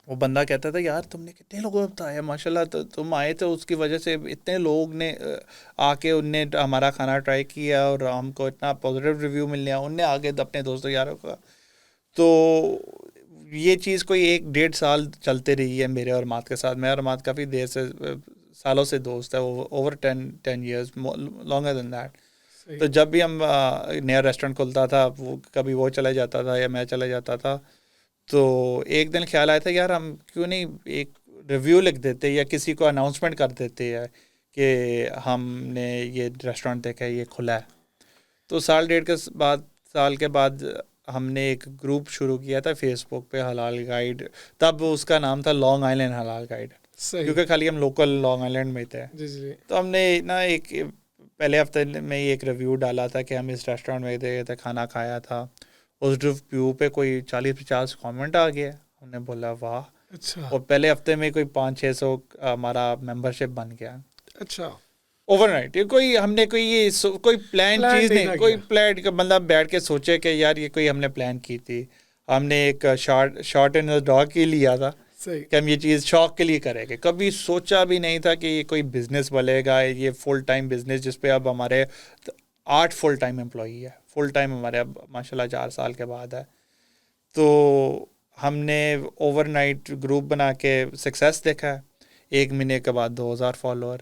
وہ بندہ کہتا تھا یار تم نے کتنے لوگوں کو بتایا, ماشاء اللہ تم آئے تھے, اس کی وجہ سے اتنے لوگ نے آ کے ان نے ہمارا کھانا ٹرائی کیا اور ہم کو اتنا پازیٹیو ریویو مل گیا, ان نے آگے اپنے دوستوں یاروں کا. تو یہ چیز کوئی 1-1.5 سال چلتے رہی ہے میرے اور مات کے ساتھ. میں اور مات کافی دیر سے سالوں سے دوست ہے, over 10 years longer than that. تو جب بھی ہم نیا ریسٹورینٹ کھلتا تھا, وہ کبھی وہ چلا جاتا تھا یا میں چلا جاتا تھا, تو ایک دن خیال آیا تھا یار ہم کیوں نہیں ایک ریویو لکھ دیتے یا کسی کو اناؤنسمنٹ کر دیتے ہیں کہ ہم نے یہ ریسٹورینٹ دیکھا ہے, یہ کھلا ہے. تو 1.5 سال کے بعد ہم نے ایک گروپ شروع کیا تھا فیس بک پہ, حلال گائیڈ. تب اس کا نام تھا لانگ آئیلینڈ حلال گائیڈ, کیونکہ خالی ہم لوکل لانگ آئیلینڈ میں تھے. تو ہم نے نا ایک پہلے ہفتے میں ایک ریویو ڈالا تھا کہ ہم اس ریسٹورینٹ میں گئے تھے, کھانا کھایا تھا. اس ریویو پہ کوئی 40-50 کامنٹ آ گیا. ہم نے بولا واہ. اچھا. اور پہلے ہفتے میں کوئی 500-600 ہمارا ممبر شپ بن گیا. اچھا. Over night. کوئی ہم نے کوئی پلان چیز نہیں, کوئی پلان کا بندہ بیٹھ کے سوچے کہ یار یہ کوئی ہم نے پلان کی تھی. ہم نے ایک شارٹ ان ڈاگ کے لیا تھا کہ ہم یہ چیز شوق کے لیے کریں گے. کبھی سوچا بھی نہیں تھا کہ یہ کوئی بزنس بنے گا, یہ فل ٹائم بزنس جس پہ اب ہمارے 8 فل ٹائم امپلائی ہے. فل ٹائم ہمارے اب ماشاء اللہ 4 سال کے بعد ہے. تو ہم نے اوور نائٹ گروپ بنا کے سکسیس دیکھا ہے. 1 مہینے کے بعد 2000 فالوور,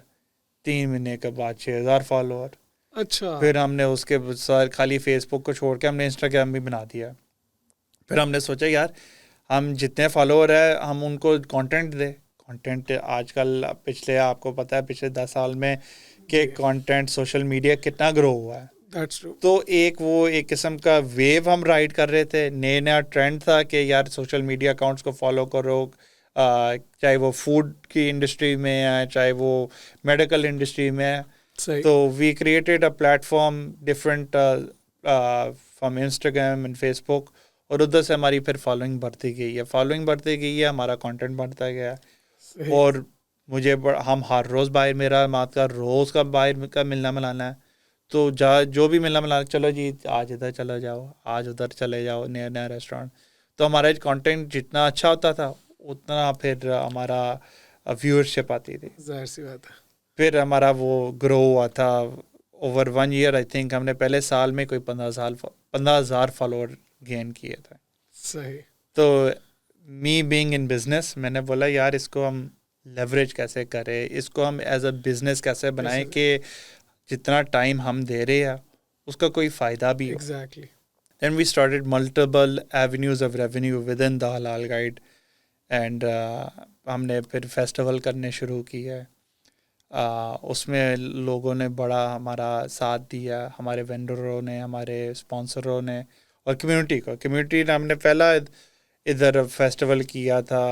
3 مہینے کے بعد 6000 فالوور. اچھا. پھر ہم نے اس کے خالی فیس بک کو چھوڑ کے ہم نے انسٹاگرام بھی بنا دیا. پھر ہم نے سوچا یار ہم جتنے فالوور ہیں ہم ان کو کانٹینٹ دیں. کانٹینٹ آج کل پچھلے آپ کو پتہ ہے پچھلے 10 سال میں کہ کانٹینٹ سوشل میڈیا کتنا گرو ہوا ہے. تو ایک قسم کا ویو ہم رائڈ کر رہے تھے. نیا ٹرینڈ تھا کہ یار سوشل میڈیا اکاؤنٹس کو فالو کرو, چاہے وہ فوڈ کی انڈسٹری میں ہے, چاہے وہ میڈیکل انڈسٹری میں ہے. تو we created a platform different from Instagram and Facebook, اور ادھر سے ہماری پھر فالوئنگ بڑھتی گئی ہے, ہمارا کانٹینٹ بڑھتا گیا. اور مجھے ہم ہر روز باہر, میرا مات کا روز کا باہر کا ملنا ملانا ہے. تو جو بھی ملنا ملانا, چلو جی آج ادھر چلے جاؤ, آج ادھر چلے جاؤ, نیا ریسٹورینٹ. تو ہمارا کانٹینٹ جتنا اچھا ہوتا تھا اتنا پھر ہمارا ویورشپ آتی تھی. ظاہر سی بات ہے. پھر ہمارا وہ گرو ہوا تھا اوور 1 ایئر. آئی تھنک ہم نے پہلے سال میں کوئی 15,000 فالوور گین کیے تھے. صحیح. تو می بینگ ان بزنس, میں نے بولا یار اس کو ہم لیوریج کیسے کریں, اس کو ہم ایز اے بزنس کیسے بنائیں کہ جتنا ٹائم ہم دے رہے ہیں اس کا کوئی فائدہ بھی ہو. Exactly. Then we started multiple avenues of revenue within the halal guide. And ہم نے پھر فیسٹیول کرنے شروع کیے. اس میں لوگوں نے بڑا ہمارا ساتھ دیا, ہمارے وینڈروں نے, ہمارے اسپانسروں نے, اور کمیونٹی نے. ہم نے پہلا ادھر فیسٹیول کیا تھا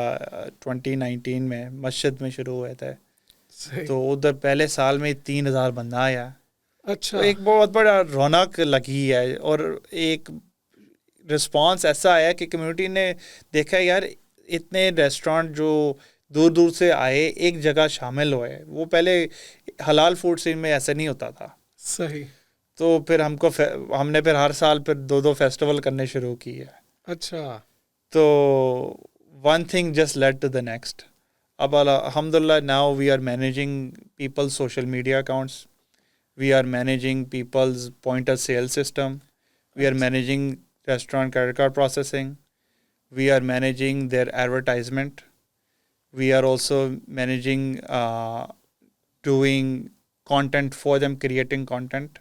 2019 میں، مسجد میں شروع ہوئے تھے، تو ادھر پہلے سال میں 3000 بندہ آیا. اچھا. تو ایک بہت بڑا رونق لگی ہے، اور ایک رسپانس ایسا آیا کہ کمیونٹی نے دیکھا یار اتنے ریسٹورانٹ جو دور دور سے آئے ایک جگہ شامل ہوئے. وہ پہلے حلال فوڈ سین میں ایسا نہیں ہوتا تھا. صحیح. تو پھر ہم نے پھر ہر سال پھر 2 فیسٹیول کرنے شروع کیے. اچھا. تو one thing just lead to the next. اب الحمد للہ now we are managing people social media accounts, we are managing peoples point of sale system, we are managing restaurant credit card processing, we are managing their advertisement, we are also managing doing content for them, creating content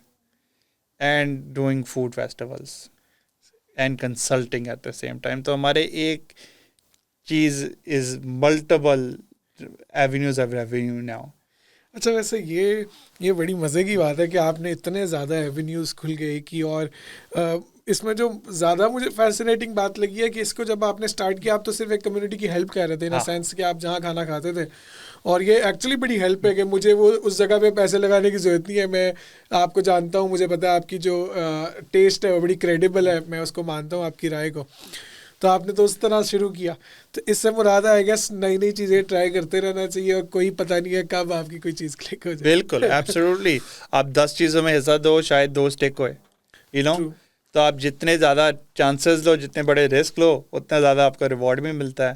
and doing food festivals and consulting at the same time. تو ہمارے ایک چیز is multiple avenues of revenue now. اچھا ویسے یہ بڑی مزے کی بات ہے کہ آپ نے اتنے زیادہ ایونیوز کھل گئے کی, اور اس میں جو زیادہ مجھے فیسینیٹنگ بات لگی ہے کہ اس کو جب آپ نے اسٹارٹ کیا آپ تو صرف ایک کمیونٹی کی ہیلپ کر رہے تھے, ان سینس کہ آپ جہاں کھانا کھاتے تھے, اور یہ ایکچولی بڑی ہیلپ ہے کہ مجھے وہ اس جگہ پہ پیسے لگانے کی ضرورت نہیں ہے. میں آپ کو جانتا ہوں, مجھے پتا ہے آپ کی جو ٹیسٹ ہے وہ بڑی کریڈیبل ہے, میں اس کو مانتا ہوں آپ کی رائے کو. تو آپ نے تو اس طرح شروع کیا, تو اس سے مراد ہے گیس نئی نئی چیزیں ٹرائی کرتے رہنا چاہیے, اور کوئی پتہ نہیں ہے کب آپ کی کوئی چیز کلک ہو جائے. بالکل ایبسلیوٹلی. آپ 10 چیزوں میں حصہ دو, شاید 2 اسٹک ہوئے, یو نو. تو آپ جتنے زیادہ چانسز لو, جتنے بڑے رسک لو, اتنا زیادہ آپ کا ریوارڈ بھی ملتا ہے.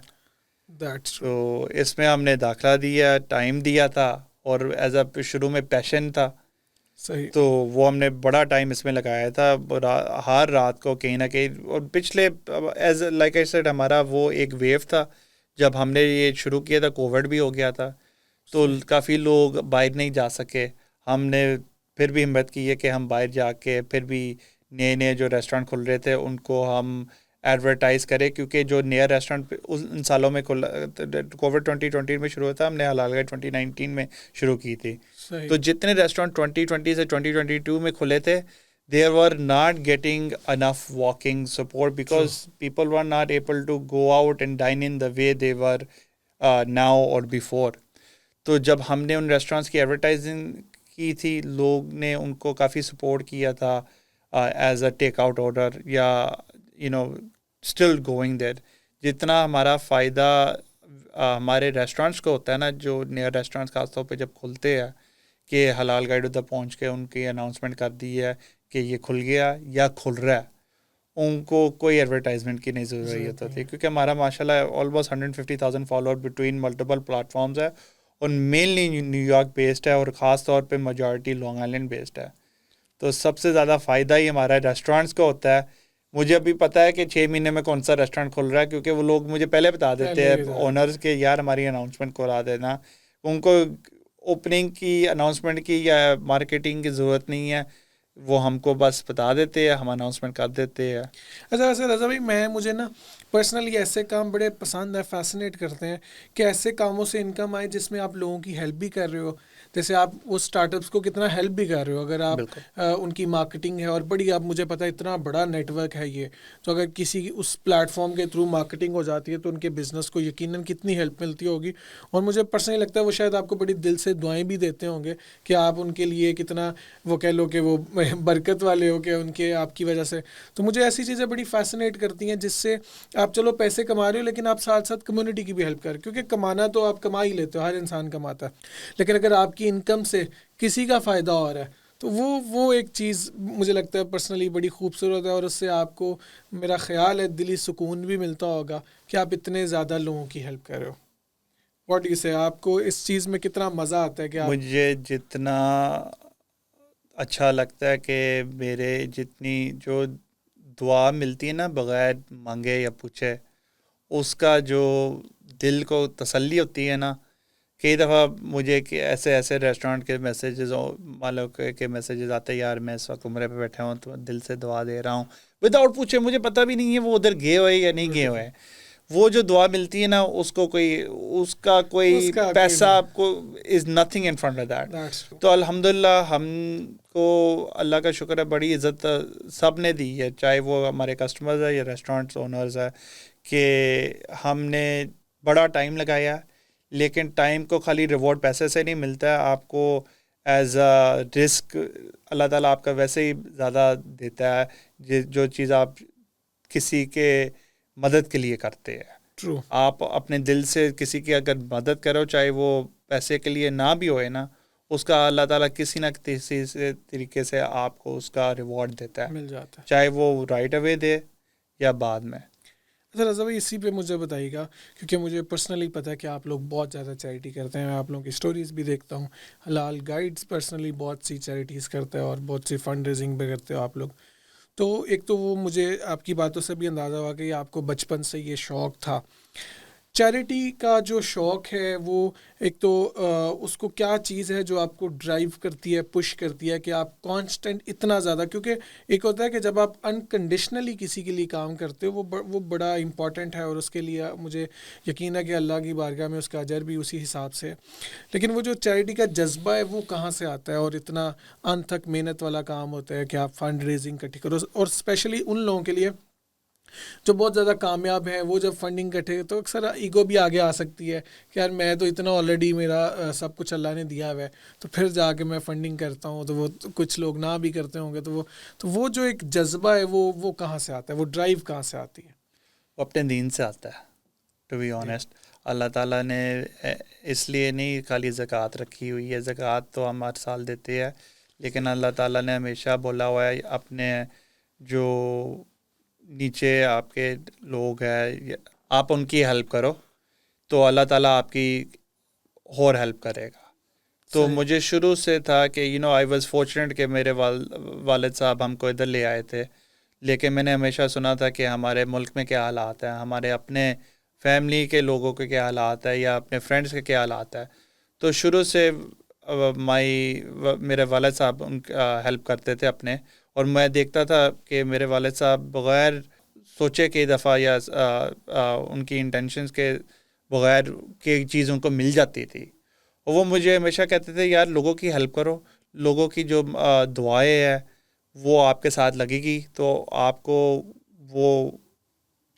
تو اس میں ہم نے داخلہ دیا, ٹائم دیا تھا, اور ایز اے شروع میں پیشن تھا. صحیح. تو وہ ہم نے بڑا ٹائم اس میں لگایا تھا, ہر رات کو کہیں نہ کہیں. اور پچھلے ایز لائک آئی سیڈ ہمارا وہ ایک ویو تھا جب ہم نے یہ شروع کیا تھا, کووڈ بھی ہو گیا تھا, تو کافی لوگ باہر نہیں جا سکے. ہم نے پھر بھی ہمت کی ہے کہ ہم باہر جا کے پھر بھی نئے جو ریسٹورینٹ کھل رہے تھے ان کو ہم ایڈورٹائز کریں, کیونکہ جو نیا ریسٹورینٹ ان سالوں میں کھلا, کووڈ 2020 میں شروع ہوتا, ہم نے حلال گائیڈ 2019 میں شروع کی تھی. تو جتنے ریسٹورینٹ 2020 سے 2022 میں کھلے تھے, they were not getting enough walking support because people were not able to go out and dine in the way they were now or before. تو جب ہم نے ان ریسٹورینٹس کی ایڈورٹائزنگ کی تھی, لوگ نے ان کو کافی سپورٹ کیا تھا as a take out order, یا you know still going there. جتنا ہمارا فائدہ ہمارے ریسٹورینٹس کو ہوتا ہے نا, جو نیا ریسٹورینٹس خاص طور پہ جب کھلتے ہیں, کہ حلال گائیڈ ادھر پہنچ کے ان کی اناؤنسمنٹ کر دی ہے کہ یہ کھل گیا یا کھل رہا ہے, ان کو کوئی ایڈورٹائزمنٹ کی نہیں ضرورت ہوتی, کیونکہ ہمارا ماشاء اللہ almost 150,000 follower between multiple platforms ہے, اور مینلی نیو یارک بیسڈ ہے, اور خاص طور پہ میجورٹی لانگ آئلینڈ بیسڈ ہے. تو سب سے زیادہ فائدہ ہی ہمارا ریسٹورینٹس کو ہوتا ہے. مجھے ابھی پتہ ہے کہ 6 مہینے میں کون سا ریسٹورینٹ کھل رہا ہے, کیونکہ وہ لوگ مجھے پہلے بتا دیتے ہیں اونرز کے, یار ہماری اناؤنسمنٹ کرا دینا. ان کو اوپننگ کی اناؤنسمنٹ کی یا مارکیٹنگ کی ضرورت نہیں ہے, وہ ہم کو بس بتا دیتے ہیں, ہم اناؤنسمنٹ کر دیتے ہیں. اچھا ویسے رضا بھائی, مجھے نا پرسنلی ایسے کام بڑے پسند ہے, فیسنیٹ کرتے ہیں کہ ایسے کاموں سے انکم آئے جس میں آپ لوگوں کی ہیلپ بھی کر رہے ہو. جیسے آپ وہ اسٹارٹ اپس کو کتنا ہیلپ بھی کر رہے ہو, اگر آپ ان کی مارکیٹنگ ہے, اور بڑی آپ مجھے پتہ ہے اتنا بڑا نیٹ ورک ہے یہ, تو اگر کسی اس پلیٹ فارم کے تھرو مارکیٹنگ ہو جاتی ہے تو ان کے بزنس کو یقیناً کتنی ہیلپ ملتی ہوگی. اور مجھے پرسنلی لگتا ہے وہ شاید آپ کو بڑی دل سے دعائیں بھی دیتے ہوں گے کہ آپ ان کے لیے کتنا وہ کہہ لو کہ وہ برکت والے ہو کہ ان کے آپ کی وجہ سے. تو مجھے ایسی چیزیں بڑی فیسنیٹ کرتی ہیں جس سے آپ چلو پیسے کما رہے ہو, لیکن آپ ساتھ ساتھ کمیونٹی کی بھی ہیلپ کر, کیونکہ کمانا تو آپ کما ہی لیتے ہو, ہر انسان کماتا ہے, لیکن اگر آپ کی انکم سے کسی کا فائدہ ہو رہا ہے تو وہ ایک چیز مجھے لگتا ہے پرسنلی بڑی خوبصورت ہے, اور اس سے آپ کو میرا خیال ہے دلی سکون بھی ملتا ہوگا کہ آپ اتنے زیادہ لوگوں کی ہیلپ کر رہے ہو. واٹ یو سے, آپ کو اس چیز میں کتنا مزہ آتا ہے؟ کہ مجھے جتنا اچھا لگتا ہے کہ میرے جتنی جو دعا ملتی ہے نا بغیر مانگے یا پوچھے, اس کا جو دل کو تسلی ہوتی ہے نا. کئی دفعہ مجھے کہ ایسے ریسٹورینٹ کے میسیجز مان لو کہ میسیجز آتے ہیں, یار میں اس وقت عمرے پہ بیٹھا ہوں تو دل سے دعا دے رہا ہوں وداؤٹ پوچھے, مجھے پتہ بھی نہیں ہے وہ ادھر گئے ہوئے یا نہیں گئے ہوئے. وہ جو دعا ملتی ہے نا, اس کو اس کا کوئی پیسہ آپ کو is nothing in front of that. تو الحمدللہ ہم کو اللہ کا شکر ہے بڑی عزت سب نے دی ہے, چاہے وہ ہمارے کسٹمرز ہے یا ریسٹورینٹس اونرز ہے, کہ ہم نے بڑا ٹائم لگایا لیکن ٹائم کو خالی ریوارڈ پیسے سے نہیں ملتا ہے, آپ کو ایز اے رسک اللہ تعالیٰ آپ کا ویسے ہی زیادہ دیتا ہے جو چیز آپ کسی کے مدد کے لیے کرتے ہیں. ٹرو. آپ اپنے دل سے کسی کی اگر مدد کرو چاہے وہ پیسے کے لیے نہ بھی ہوئے نا, اس کا اللہ تعالیٰ کسی نہ کسی طریقے سے آپ کو اس کا ریوارڈ دیتا ہے, مل جاتا ہے, چاہے وہ رائٹ اوے دے یا بعد میں. اچھا رضا بھائی اسی پہ مجھے بتائیے گا, کیونکہ مجھے پرسنلی پتہ ہے کہ آپ لوگ بہت زیادہ چیریٹی کرتے ہیں, میں آپ لوگوں کی اسٹوریز بھی دیکھتا ہوں, حلال گائیڈز پرسنلی بہت سی چیریٹیز کرتے ہیں اور بہت سی فنڈ ریزنگ بھی کرتے ہو آپ لوگ. تو ایک تو وہ مجھے آپ کی باتوں سے بھی اندازہ ہوا کہ آپ کو بچپن سے یہ شوق تھا. چیریٹی کا جو شوق ہے وہ ایک تو اس کو کیا چیز ہے جو آپ کو ڈرائیو کرتی ہے, پش کرتی ہے کہ آپ کانسٹنٹ اتنا زیادہ, کیونکہ ایک ہوتا ہے کہ جب آپ انکنڈیشنلی کسی کے لیے کام کرتے ہو وہ بڑا امپورٹنٹ ہے اور اس کے لیے مجھے یقین ہے کہ اللہ کی بارگاہ میں اس کا اجر بھی اسی حساب سے ہے. لیکن وہ جو چیریٹی کا جذبہ ہے وہ کہاں سے آتا ہے, اور اتنا انتھک محنت والا کام ہوتا ہے کہ آپ فنڈ ریزنگ اکٹھی کرو, اور اسپیشلی ان لوگوں کے لیے جو بہت زیادہ کامیاب ہیں, وہ جب فنڈنگ کٹھے تو اکثر ایگو بھی آگے آ سکتی ہے کہ یار میں تو اتنا آلریڈی میرا سب کچھ اللہ نے دیا ہوا ہے, تو پھر جا کے میں فنڈنگ کرتا ہوں تو وہ کچھ لوگ نہ بھی کرتے ہوں گے, تو وہ جو ایک جذبہ ہے وہ کہاں سے آتا ہے, وہ ڈرائیو کہاں سے آتی ہے؟ وہ اپنے دین سے آتا ہے, ٹو بی آنیسٹ. اللہ تعالیٰ نے اس لیے نہیں خالی زکوٰۃ رکھی ہوئی ہے, زکوٰۃ تو ہم ہر سال دیتے ہیں, لیکن اللہ تعالیٰ نے ہمیشہ بولا ہوا ہے اپنے جو نیچے آپ کے لوگ ہیں آپ ان کی ہیلپ کرو تو اللہ تعالیٰ آپ کی اور ہیلپ کرے گا. تو مجھے شروع سے تھا کہ آئی واز فارچونیٹ کہ میرے والد صاحب ہم کو ادھر لے آئے تھے, لیکن میں نے ہمیشہ سنا تھا کہ ہمارے ملک میں کیا حالات ہیں, ہمارے اپنے فیملی کے لوگوں کے کیا حالات ہے یا اپنے فرینڈس کے کیا حالات ہے. تو شروع سے میرے والد صاحب ان ہیلپ کرتے تھے اپنے, اور میں دیکھتا تھا کہ میرے والد صاحب بغیر سوچے کئی دفعہ یا ان کی انٹینشنز کے بغیر کہ چیز ان کو مل جاتی تھی, اور وہ مجھے ہمیشہ کہتے تھے یار لوگوں کی ہیلپ کرو, لوگوں کی جو دعائیں ہیں وہ آپ کے ساتھ لگے گی تو آپ کو وہ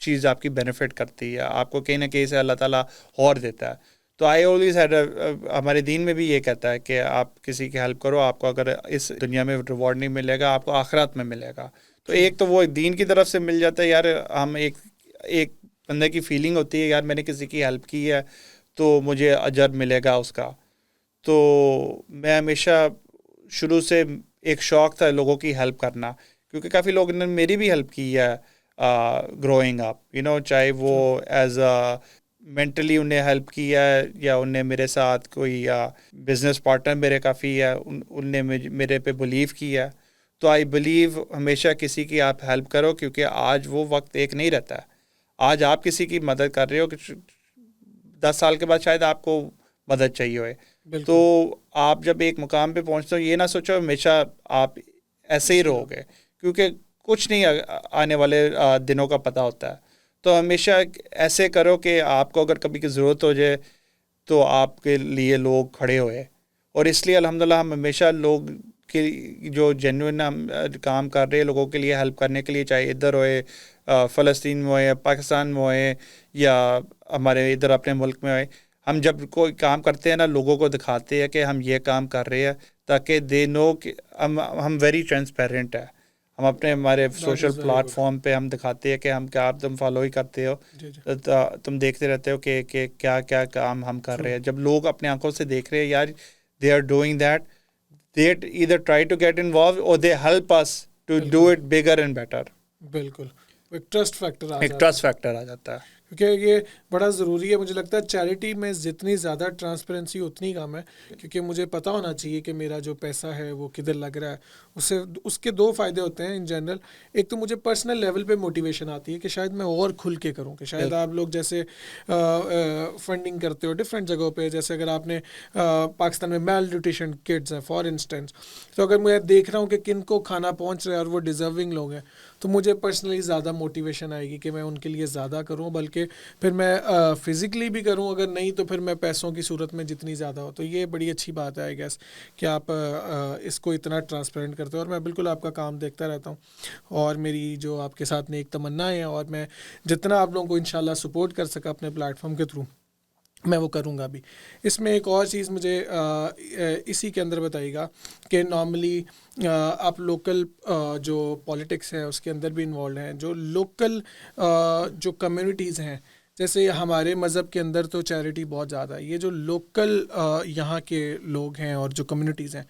چیز آپ کی بینیفٹ کرتی ہے, آپ کو کہیں نہ کہیں سے اللہ تعالیٰ اور دیتا ہے. تو آئی آلویز ہیڈ, ہمارے دین میں بھی یہ کہتا ہے کہ آپ کسی کی ہیلپ کرو, آپ کو اگر اس دنیا میں ریوارڈ نہیں ملے گا آپ کو آخرت میں ملے گا. تو ایک تو وہ دین کی طرف سے مل جاتا ہے, یار ہم ایک بندے کی فیلنگ ہوتی ہے یار میں نے کسی کی ہیلپ کی ہے تو مجھے اجر ملے گا اس کا. تو میں ہمیشہ شروع سے ایک شوق تھا لوگوں کی ہیلپ کرنا, کیونکہ کافی لوگوں نے میری بھی ہیلپ کی ہے گروئنگ اپ, چاہے وہ ایز مینٹلی انہیں ہیلپ کیا ہے یا انہیں میرے ساتھ کوئی بزنس پارٹنر میرے کافی ہے ان نے میرے پہ بلیو کیا ہے. تو آئی بلیو ہمیشہ کسی کی آپ ہیلپ کرو, کیونکہ آج وہ وقت ایک نہیں رہتا ہے. آج آپ کسی کی مدد کر رہے ہو کہ 10 سال کے بعد شاید آپ کو مدد چاہیے ہوئے. تو آپ جب ایک مقام پہ پہنچتے ہو یہ نہ سوچو ہمیشہ آپ ایسے ہی رہو گے, کیونکہ کچھ نہیں آنے والے دنوں کا پتہ ہوتا ہے. تو ہمیشہ ایسے کرو کہ آپ کو اگر کبھی کی ضرورت ہو جائے تو آپ کے لیے لوگ کھڑے ہوئے. اور اس لیے الحمدللہ ہم ہمیشہ لوگ کے جو جینوئن ہم کام کر رہے ہیں لوگوں کے لیے ہیلپ کرنے کے لیے, چاہے ادھر ہوئے فلسطین میں ہوئے, پاکستان میں ہوئے, یا ہمارے ادھر اپنے ملک میں ہوئے, ہم جب کوئی کام کرتے ہیں نا لوگوں کو دکھاتے ہیں کہ ہم یہ کام کر رہے ہیں تاکہ دے نو کہ ہم ویری ٹرانسپیرنٹ ہے. ہم اپنے ہمارے سوشل پلیٹ فارم پہ ہم دکھاتے ہیں کہ ہم کیا تم فالو ہی کرتے ہو, تم دیکھتے رہتے ہو کہ کیا کیا کام ہم کر رہے ہیں. جب لوگ اپنے آنکھوں سے دیکھ رہے ہیں یار they are doing that, they either try to get involved or they help us to do it bigger and better. بالکل ایک ٹرسٹ فیکٹر آ جاتا ہے, کیونکہ یہ بڑا ضروری ہے. مجھے لگتا ہے چیریٹی میں جتنی زیادہ ٹرانسپیرنسی اتنی کم ہے, کیونکہ مجھے پتہ ہونا چاہیے کہ میرا جو پیسہ ہے وہ کدھر لگ رہا ہے. اس کے 2 فائدے ہوتے ہیں ان جنرل. ایک تو مجھے پرسنل لیول پہ موٹیویشن آتی ہے کہ شاید میں اور کھل کے کروں, کہ شاید آپ لوگ جیسے فنڈنگ کرتے ہو ڈفرینٹ جگہوں پہ, جیسے اگر آپ نے پاکستان میں میل نیوٹریشن کڈز ہیں فار انسٹنس, تو اگر میں دیکھ رہا ہوں کہ کن کو کھانا پہنچ رہا ہے اور وہ ڈیزرونگ لوگ ہیں, تو مجھے پرسنلی زیادہ موٹیویشن آئے گی کہ میں ان کے لیے زیادہ کروں, بلکہ پھر میں فزیکلی بھی کروں, اگر نہیں تو پھر میں پیسوں کی صورت میں جتنی زیادہ ہو. تو یہ بڑی اچھی بات ہے آئی گیس کہ آپ اس کو اتنا ٹرانسپیرنٹ کرتے ہو, اور میں بالکل آپ کا کام دیکھتا رہتا ہوں, اور میری جو آپ کے ساتھ نیک تمنا ہے, اور میں جتنا آپ لوگوں کو انشاءاللہ سپورٹ کر سکا اپنے پلیٹ فارم کے تھرو میں وہ کروں گا بھی. اس میں ایک اور چیز مجھے اسی کے اندر بتائیے گا کہ نارملی آپ لوکل جو پالیٹکس ہے اس کے اندر بھی انوالوڈ ہیں, جو لوکل جو کمیونٹیز ہیں, جیسے ہمارے مذہب کے اندر تو چیریٹی بہت زیادہ ہے, یہ جو لوکل یہاں کے لوگ ہیں اور جو کمیونٹیز ہیں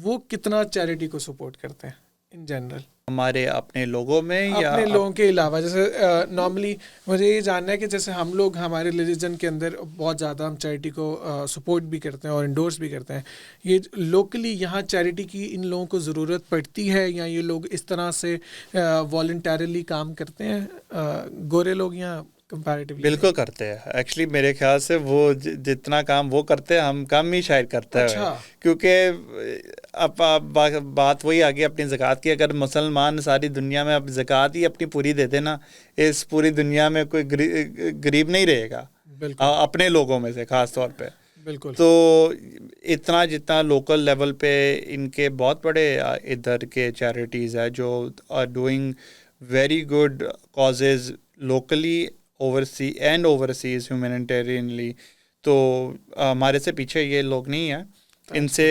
وہ کتنا چیریٹی کو سپورٹ کرتے ہیں ان جنرل ہمارے اپنے لوگوں میں یا اپنے لوگوں کے علاوہ؟ جیسے نارملی مجھے یہ جاننا ہے کہ جیسے ہم لوگ ہمارے ریلیجن کے اندر بہت زیادہ ہم چیریٹی کو سپورٹ بھی کرتے ہیں اور انڈورس بھی کرتے ہیں, یہ لوکلی یہاں چیریٹی کی ان لوگوں کو ضرورت پڑتی ہے یا یہ لوگ اس طرح سے والنٹیرلی کام کرتے ہیں, گورے لوگ یہاں کمپیریٹیولی؟ بالکل کرتے ہیں. ایکچولی میرے خیال سے وہ جتنا کام وہ کرتے ہیں ہم کم ہی شاید کرتے ہیں. اچھا, کیونکہ اب بات وہی آ گئی اپنی زکوٰۃ کی. اگر مسلمان ساری دنیا میں اب زکوٰۃ ہی اپنی پوری دیتے نا, اس پوری دنیا میں کوئی غریب نہیں رہے گا, بالکل اپنے لوگوں میں سے خاص طور پہ. بالکل. تو اتنا جتنا لوکل لیول پہ ان کے بہت بڑے ادھر کے چیریٹیز ہیں جو are doing very good causes locally overseas humanitarianly. تو ہمارے سے پیچھے یہ لوگ نہیں ہیں. ان سے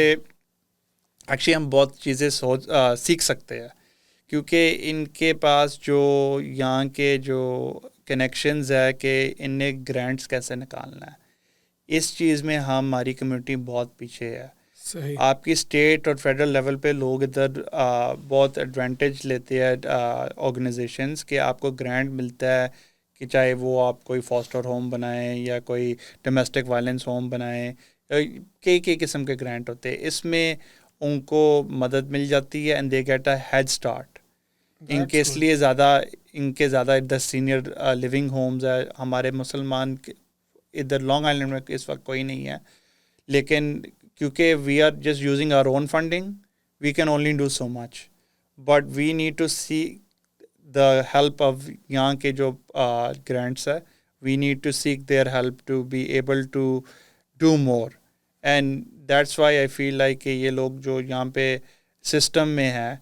ایکچولی ہم بہت چیزیں سیکھ سکتے ہیں, کیونکہ ان کے پاس جو یہاں کے جو کنیکشنز ہے کہ ان نے گرانٹس کیسے نکالنا ہے, اس چیز میں ہماری کمیونٹی بہت پیچھے ہے. صحیح. آپ کی اسٹیٹ اور فیڈرل لیول پہ لوگ ادھر بہت ایڈوانٹیج لیتے ہیں آرگنائزیشنس کہ آپ کو گرانٹ ملتا ہے کہ چاہے وہ آپ کوئی فاسٹر ہوم بنائیں یا کوئی ڈومیسٹک وائلنس ہوم بنائیں, کئی قسم کے گرانٹ ہوتے ہیں. اس میں ان کو مدد مل جاتی ہے and they get a head start. ان کے اس لیے ان کے زیادہ ادھر سینئر لیونگ ہومز ہے. ہمارے مسلمان ادھر لانگ آئلینڈ میں اس وقت کوئی نہیں ہے, لیکن کیونکہ we are just using our own funding, we can only do so much, but we need to see the help of یہاں کے جو گرانٹس ہے. We need to seek their help to be able to do more, and that's why I feel like کہ یہ لوگ جو یہاں پہ سسٹم میں ہے,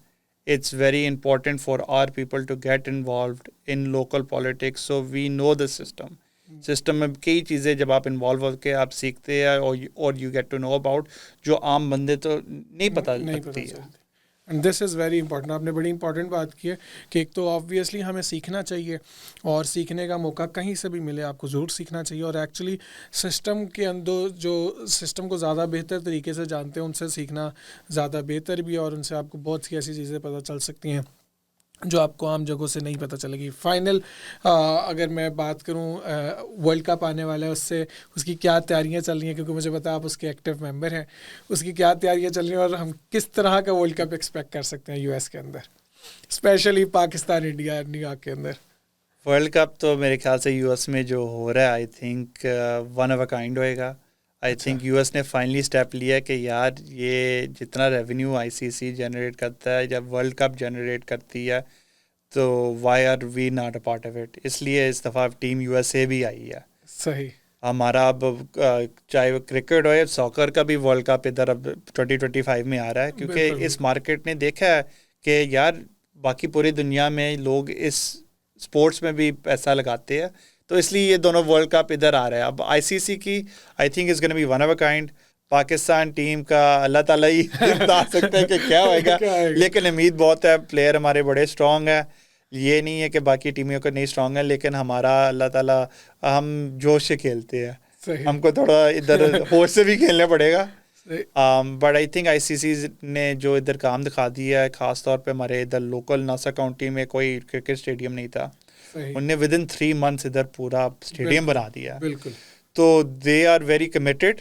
it's very important for our people to get involved in local politics, so we know the system میں کئی چیزیں جب آپ انوالو ہو کے آپ سیکھتے ہیں اور you get to know about جو عام بندے تو نہیں پتہ لگتی ہے. And this is very important. آپ نے بڑی امپورٹنٹ بات کی ہے کہ ایک تو آبویسلی ہمیں سیکھنا چاہیے, اور سیکھنے کا موقع کہیں سے بھی ملے آپ کو ضرور سیکھنا چاہیے, اور ایکچولی سسٹم کے اندر جو سسٹم کو زیادہ بہتر طریقے سے جانتے ہیں ان سے سیکھنا زیادہ بہتر بھی ہے, اور ان سے آپ کو بہت سی ایسی چیزیں پتہ چل سکتی ہیں جو آپ کو عام جگہوں سے نہیں پتہ چلے گی. فائنل اگر میں بات کروں ورلڈ کپ آنے والا ہے, اس کی کیا تیاریاں چل رہی ہیں, کیونکہ مجھے پتا آپ اس کے ایکٹیو ممبر ہیں, اس کی کیا تیاریاں چل رہی ہیں, اور ہم کس طرح کا ورلڈ کپ ایکسپیکٹ کر سکتے ہیں یو ایس کے اندر, اسپیشلی پاکستان انڈیا نیو کے اندر؟ ورلڈ کپ تو میرے خیال سے یو ایس میں جو ہو رہا ہے I think one of a kind ہوئے گا. آئی تھنک یو ایس نے فائنلی اسٹیپ لیا کہ یار یہ جتنا ریونیو آئی سی سی جنریٹ کرتا ہے جب ورلڈ کپ جنریٹ کرتی ہے تو why are we not a part of it. اس لیے اس دفعہ ٹیم یو ایس اے بھی آئی ہے. صحیح. ہمارا اب چاہے وہ کرکٹ ہو یا ساکر کا بھی ورلڈ کپ ادھر اب 2025 میں آ رہا ہے, کیونکہ اس مارکیٹ نے دیکھا ہے کہ یار باقی پوری دنیا میں لوگ اس اسپورٹس میں بھی پیسہ لگاتے ہیں, تو اس لیے یہ دونوں ورلڈ کپ ادھر آ رہے ہیں. اب آئی سی سی کی I think is gonna be one of a kind. Pakistan team کا اللہ تعالیٰ ہی بتا سکتے ہیں کہ کیا ہوئے گا, لیکن امید بہت ہے. پلیئر ہمارے بڑے اسٹرانگ ہیں, یہ نہیں ہے کہ باقی ٹیموں کا نہیں اسٹرانگ ہے, لیکن ہمارا اللہ تعالیٰ ہم جوش سے کھیلتے ہیں, ہم کو تھوڑا ادھر ہوش سے بھی کھیلنا پڑے گا. But I think I C سی نے جو ادھر کام دکھا دیا ہے, خاص طور پہ ہمارے ادھر لوکل ناسا کاؤنٹی میں کوئی کرکٹ اسٹیڈیم نہیں تھا, انہوں نے ود ان 3 months ادھر پورا اسٹیڈیم بنا دیا. بالکل. تو they are very committed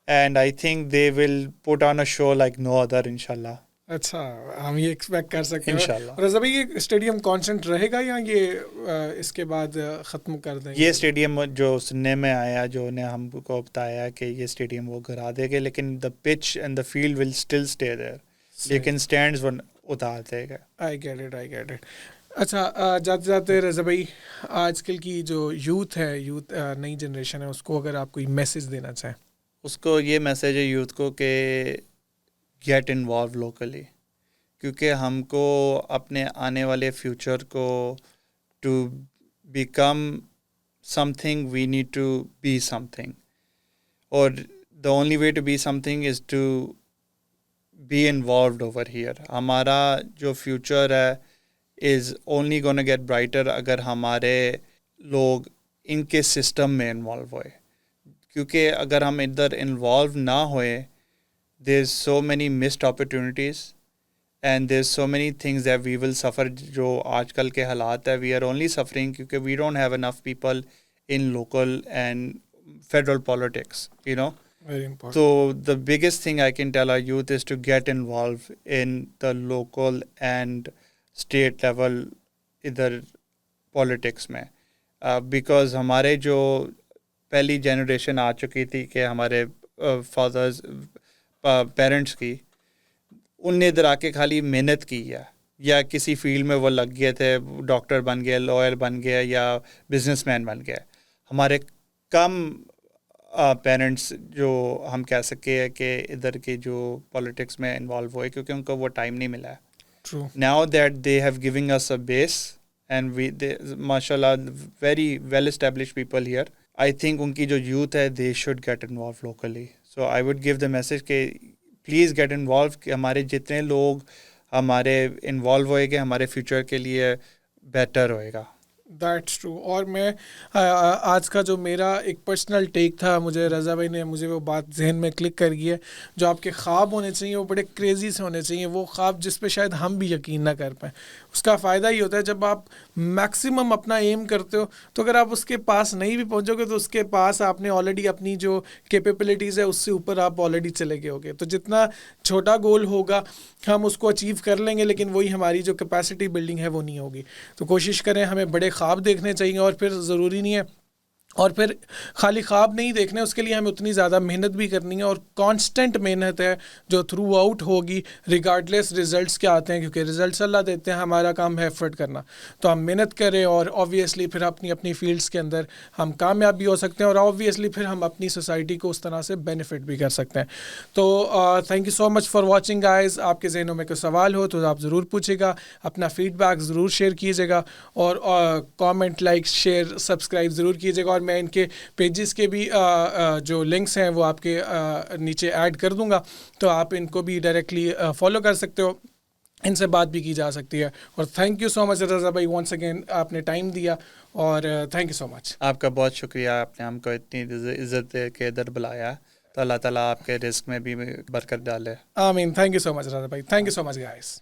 and I think they will put on a show like no other انشاءاللہ. اچھا, ہم یہ ایکسپیکٹ کر سکتے ہیں انشاءاللہ. اور ابھی یہ اسٹیڈیم کانسٹنٹ رہے گا یا یہ اس کے بعد ختم کر دیں گے؟ یہ اسٹیڈیم جو سننے میں آیا, جو نے ہم کو بتایا کہ یہ اسٹیڈیم وہ گرا دے گے, لیکن the pitch and the field will still stay there, لیکن اسٹینڈز وہ اتار دے گا. I get it. اچھا جاتے جاتے رضا بھائی، آج کل کی جو یوتھ ہے، نئی جنریشن ہے، اس کو اگر آپ کوئی میسج دینا چاہیں؟ اس کو یہ میسیج ہے یوتھ کو کہ گیٹ انوالو لوکلی، کیونکہ ہم کو اپنے آنے والے فیوچر کو to become something we need to be something, اور the only way to be something is to be involved over here. ہمارا جو فیوچر ہے is only gonna get brighter اگر ہمارے لوگ ان کے سسٹم میں انوالو ہوئے، کیونکہ اگر ہم ادھر انوالو نہ ہوئے there is so many missed opportunities and there is so many things that we will suffer. جو آج کل کے حالات ہے، وی آر اونلی سفرنگ کیونکہ we don't have enough people in local and federal politics, you know. Very important. So the biggest thing I can tell our youth is to get involved in the local and state level ادھر پالیٹکس میں، بیکاز ہمارے جو پہلی جنریشن آ چکی تھی کہ ہمارے فادرز پیرنٹس کی، ان نے ادھر آ کے خالی محنت کی ہے یا کسی فیلڈ میں وہ لگ گئے تھے، ڈاکٹر بن گئے، لائر بن گئے یا بزنس مین بن گئے. ہمارے کم پیرنٹس جو ہم کہہ سکے ہیں کہ ادھر کے جو پالیٹکس میں انوالو ہوئے کیونکہ ان کو وہ ٹائم نہیں ملا ہے. True. Now that they have giving us a base and we ماشاء اللہ very well establish people here. I think ان کی جو یوتھ ہے they should get involve locally. So I would give the message کہ پلیز گیٹ انوالو، کہ ہمارے جتنے لوگ ہمارے انوالو ہوئے گے ہمارے فیوچر کے لیے بیٹر ہوئے گا. That's true. اور میں آج کا جو میرا ایک پرسنل ٹیک تھا، مجھے رضا بھائی نے مجھے وہ بات ذہن میں کلک کر گئی ہے، جو آپ کے خواب ہونے چاہیے وہ بڑے کریزی سے ہونے چاہیے، وہ خواب جس پہ شاید ہم بھی یقین نہ کر پائیں. اس کا فائدہ یہ ہوتا ہے جب آپ میکسیمم اپنا ایم کرتے ہو، تو اگر آپ اس کے پاس نہیں بھی پہنچو گے تو اس کے پاس آپ نے آلریڈی اپنی جو کیپیبلٹیز ہے اس سے اوپر آپ آلریڈی چلے گئے ہوگے. تو جتنا چھوٹا گول ہوگا ہم اس کو اچیو کر لیں گے، لیکن وہی ہماری جو کیپیسٹی بلڈنگ ہے وہ نہیں ہوگی. تو کوشش کریں، ہمیں بڑے خواب دیکھنے چاہیے، اور پھر ضروری نہیں ہے، اور پھر خالی خواب نہیں دیکھنے، اس کے لیے ہمیں اتنی زیادہ محنت بھی کرنی ہے، اور کانسٹنٹ محنت ہے جو تھرو آؤٹ ہوگی ریگارڈلیس ریزلٹس کیا آتے ہیں، کیونکہ ریزلٹس اللہ دیتے ہیں، ہمارا کام ہے ایفرٹ کرنا. تو ہم محنت کریں اور آبویسلی پھر اپنی فیلڈس کے اندر ہم کامیاب بھی ہو سکتے ہیں، اور آبویسلی پھر ہم اپنی سوسائٹی کو اس طرح سے بینیفٹ بھی کر سکتے ہیں. تو thank you so much for watching guys. آپ کے ذہنوں میں کوئی سوال ہو تو آپ ضرور پوچھے گا، اپنا فیڈ بیک ضرور شیئر کیجیے گا، اور کامنٹ، لائک، شیئر، سبسکرائب ضرور کیجیے گا. اور میں ان کے پیجز کے بھی جو لنکس ہیں وہ آپ کے نیچے ایڈ کر دوں گا، تو آپ ان کو بھی ڈائریکٹلی فالو کر سکتے ہو، ان سے بات بھی کی جا سکتی ہے. اور تھینک یو سو مچ رضا بھائی، ونس اگین آپ نے ٹائم دیا، اور تھینک یو سو مچ. آپ کا بہت شکریہ، آپ نے ہم کو اتنی عزت دے کے ادھر بلایا. تو اللہ تعالیٰ آپ کے رزق میں بھی برکت ڈالے. آمین. تھینک یو سو مچ رضا بھائی. Thank you so much guys.